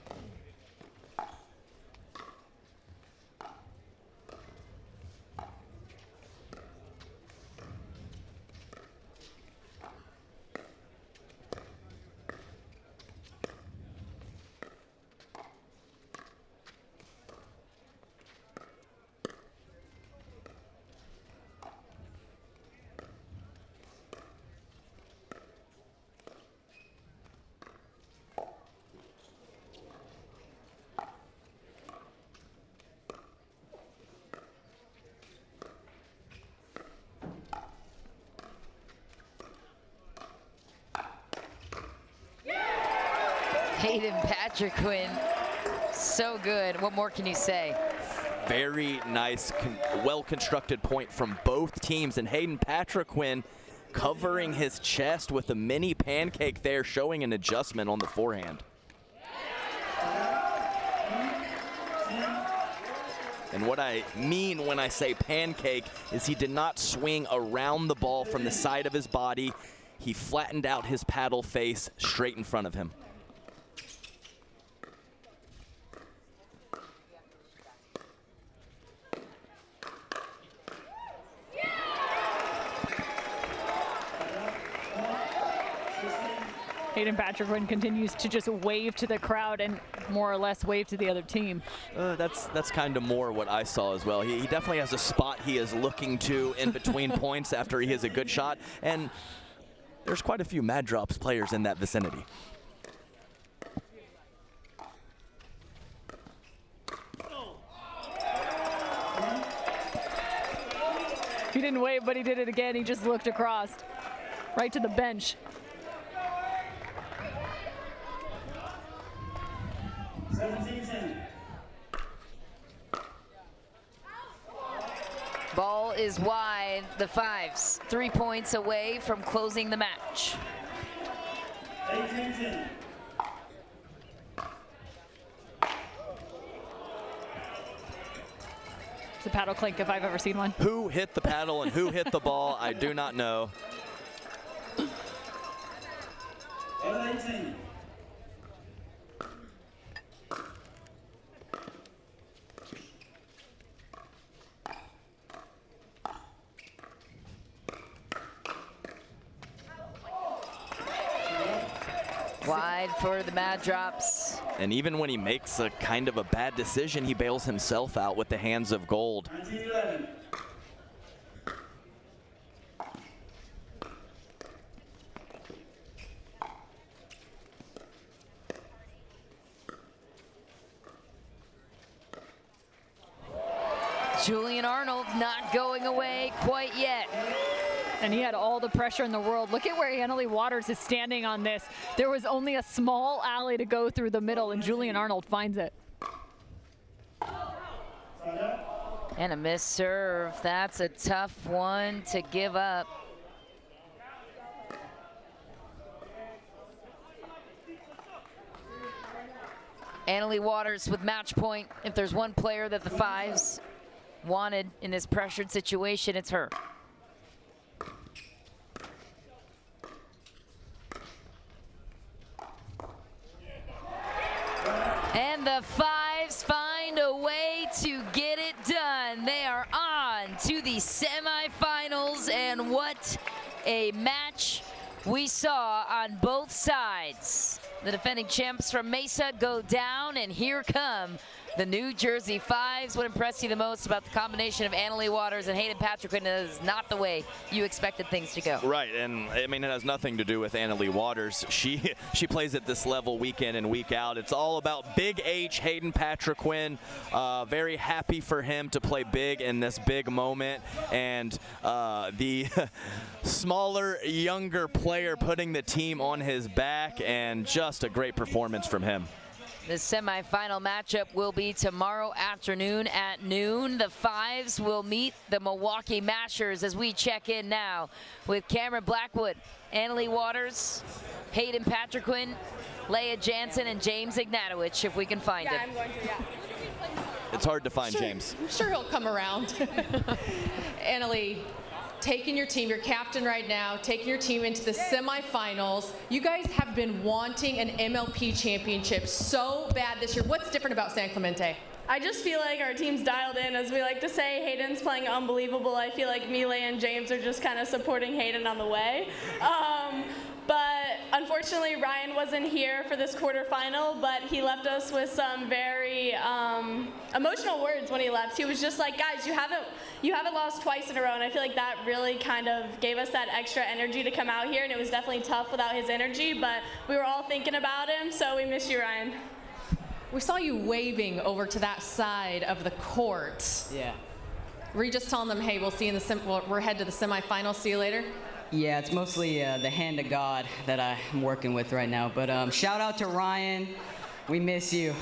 Hayden Patriquin, so good. What more can you say? Very nice, well-constructed point from both teams. And Hayden Patriquin covering his chest with a mini pancake there, showing an adjustment on the forehand. And what I mean when I say pancake is he did not swing around the ball from the side of his body. He flattened out his paddle face straight in front of him. Hayden Patriquin continues to just wave to the crowd and more or less wave to the other team. That's kind of more what I saw as well. He definitely has a spot he is looking to in between points after he hits a good shot, and there's quite a few Mad Drops players in that vicinity. He didn't wave, but he did it again. He just looked across, right to the bench. 17-10. Ball is wide. The 5s 3 points away from closing the match. 18-10. It's a paddle clink if I've ever seen one. Who hit the paddle and who hit the ball, I do not know. 18. Wide for the Mad Drops. And even when he makes a kind of a bad decision, he bails himself out with the hands of gold. 19-11. Julian Arnold not going away quite yet. And he had all the pressure in the world. Look at where Annalie Waters is standing on this. There was only a small alley to go through the middle, and Julian Arnold finds it. And a missed serve. That's a tough one to give up. Annalie Waters with match point. If there's one player that the 5s wanted in this pressured situation, it's her. And the 5s find a way to get it done. They are on to the semifinals, and what a match we saw on both sides. The defending champs from Mesa go down, and here come the New Jersey 5s. What impressed you the most about the combination of Annalie Waters and Hayden Patrick? Is not the way you expected things to go. Right, and I mean, it has nothing to do with Annalie Waters. She plays at this level week in and week out. It's all about Big H, Hayden Patrick. Very happy for him to play big in this big moment, and the smaller, younger player putting the team on his back, and just a great performance from him. The semifinal matchup will be tomorrow afternoon at noon. The 5s will meet the Milwaukee Mashers as we check in now with Cameron Blackwood, Annalie Waters, Hayden Patrick, Leah Jansen, and James Ignatowicz, if we can find him. I'm going to, yeah. It's hard to find James. I'm sure he'll come around. Annalie, taking your team, your captain right now, taking your team into the semifinals. You guys have been wanting an MLP championship so bad this year. What's different about San Clemente? I just feel like our team's dialed in, as we like to say. Hayden's playing unbelievable. I feel like Mile and James are just kind of supporting Hayden on the way. But unfortunately, Ryan wasn't here for this quarterfinal, but he left us with some very emotional words when he left. He was just like, guys, you haven't lost twice in a row, and I feel like that really kind of gave us that extra energy to come out here, and it was definitely tough without his energy, but we were all thinking about him, so we miss you, Ryan. We saw you waving over to that side of the court. Yeah. Were you just telling them, hey, we'll see you in the we're headed to the semifinals, see you later? Yeah, it's mostly the hand of God that I'm working with right now. But shout out to Ryan. We miss you.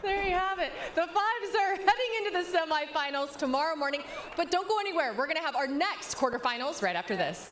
There you have it. The 5s are heading into the semifinals tomorrow morning. But don't go anywhere. We're going to have our next quarterfinals right after this.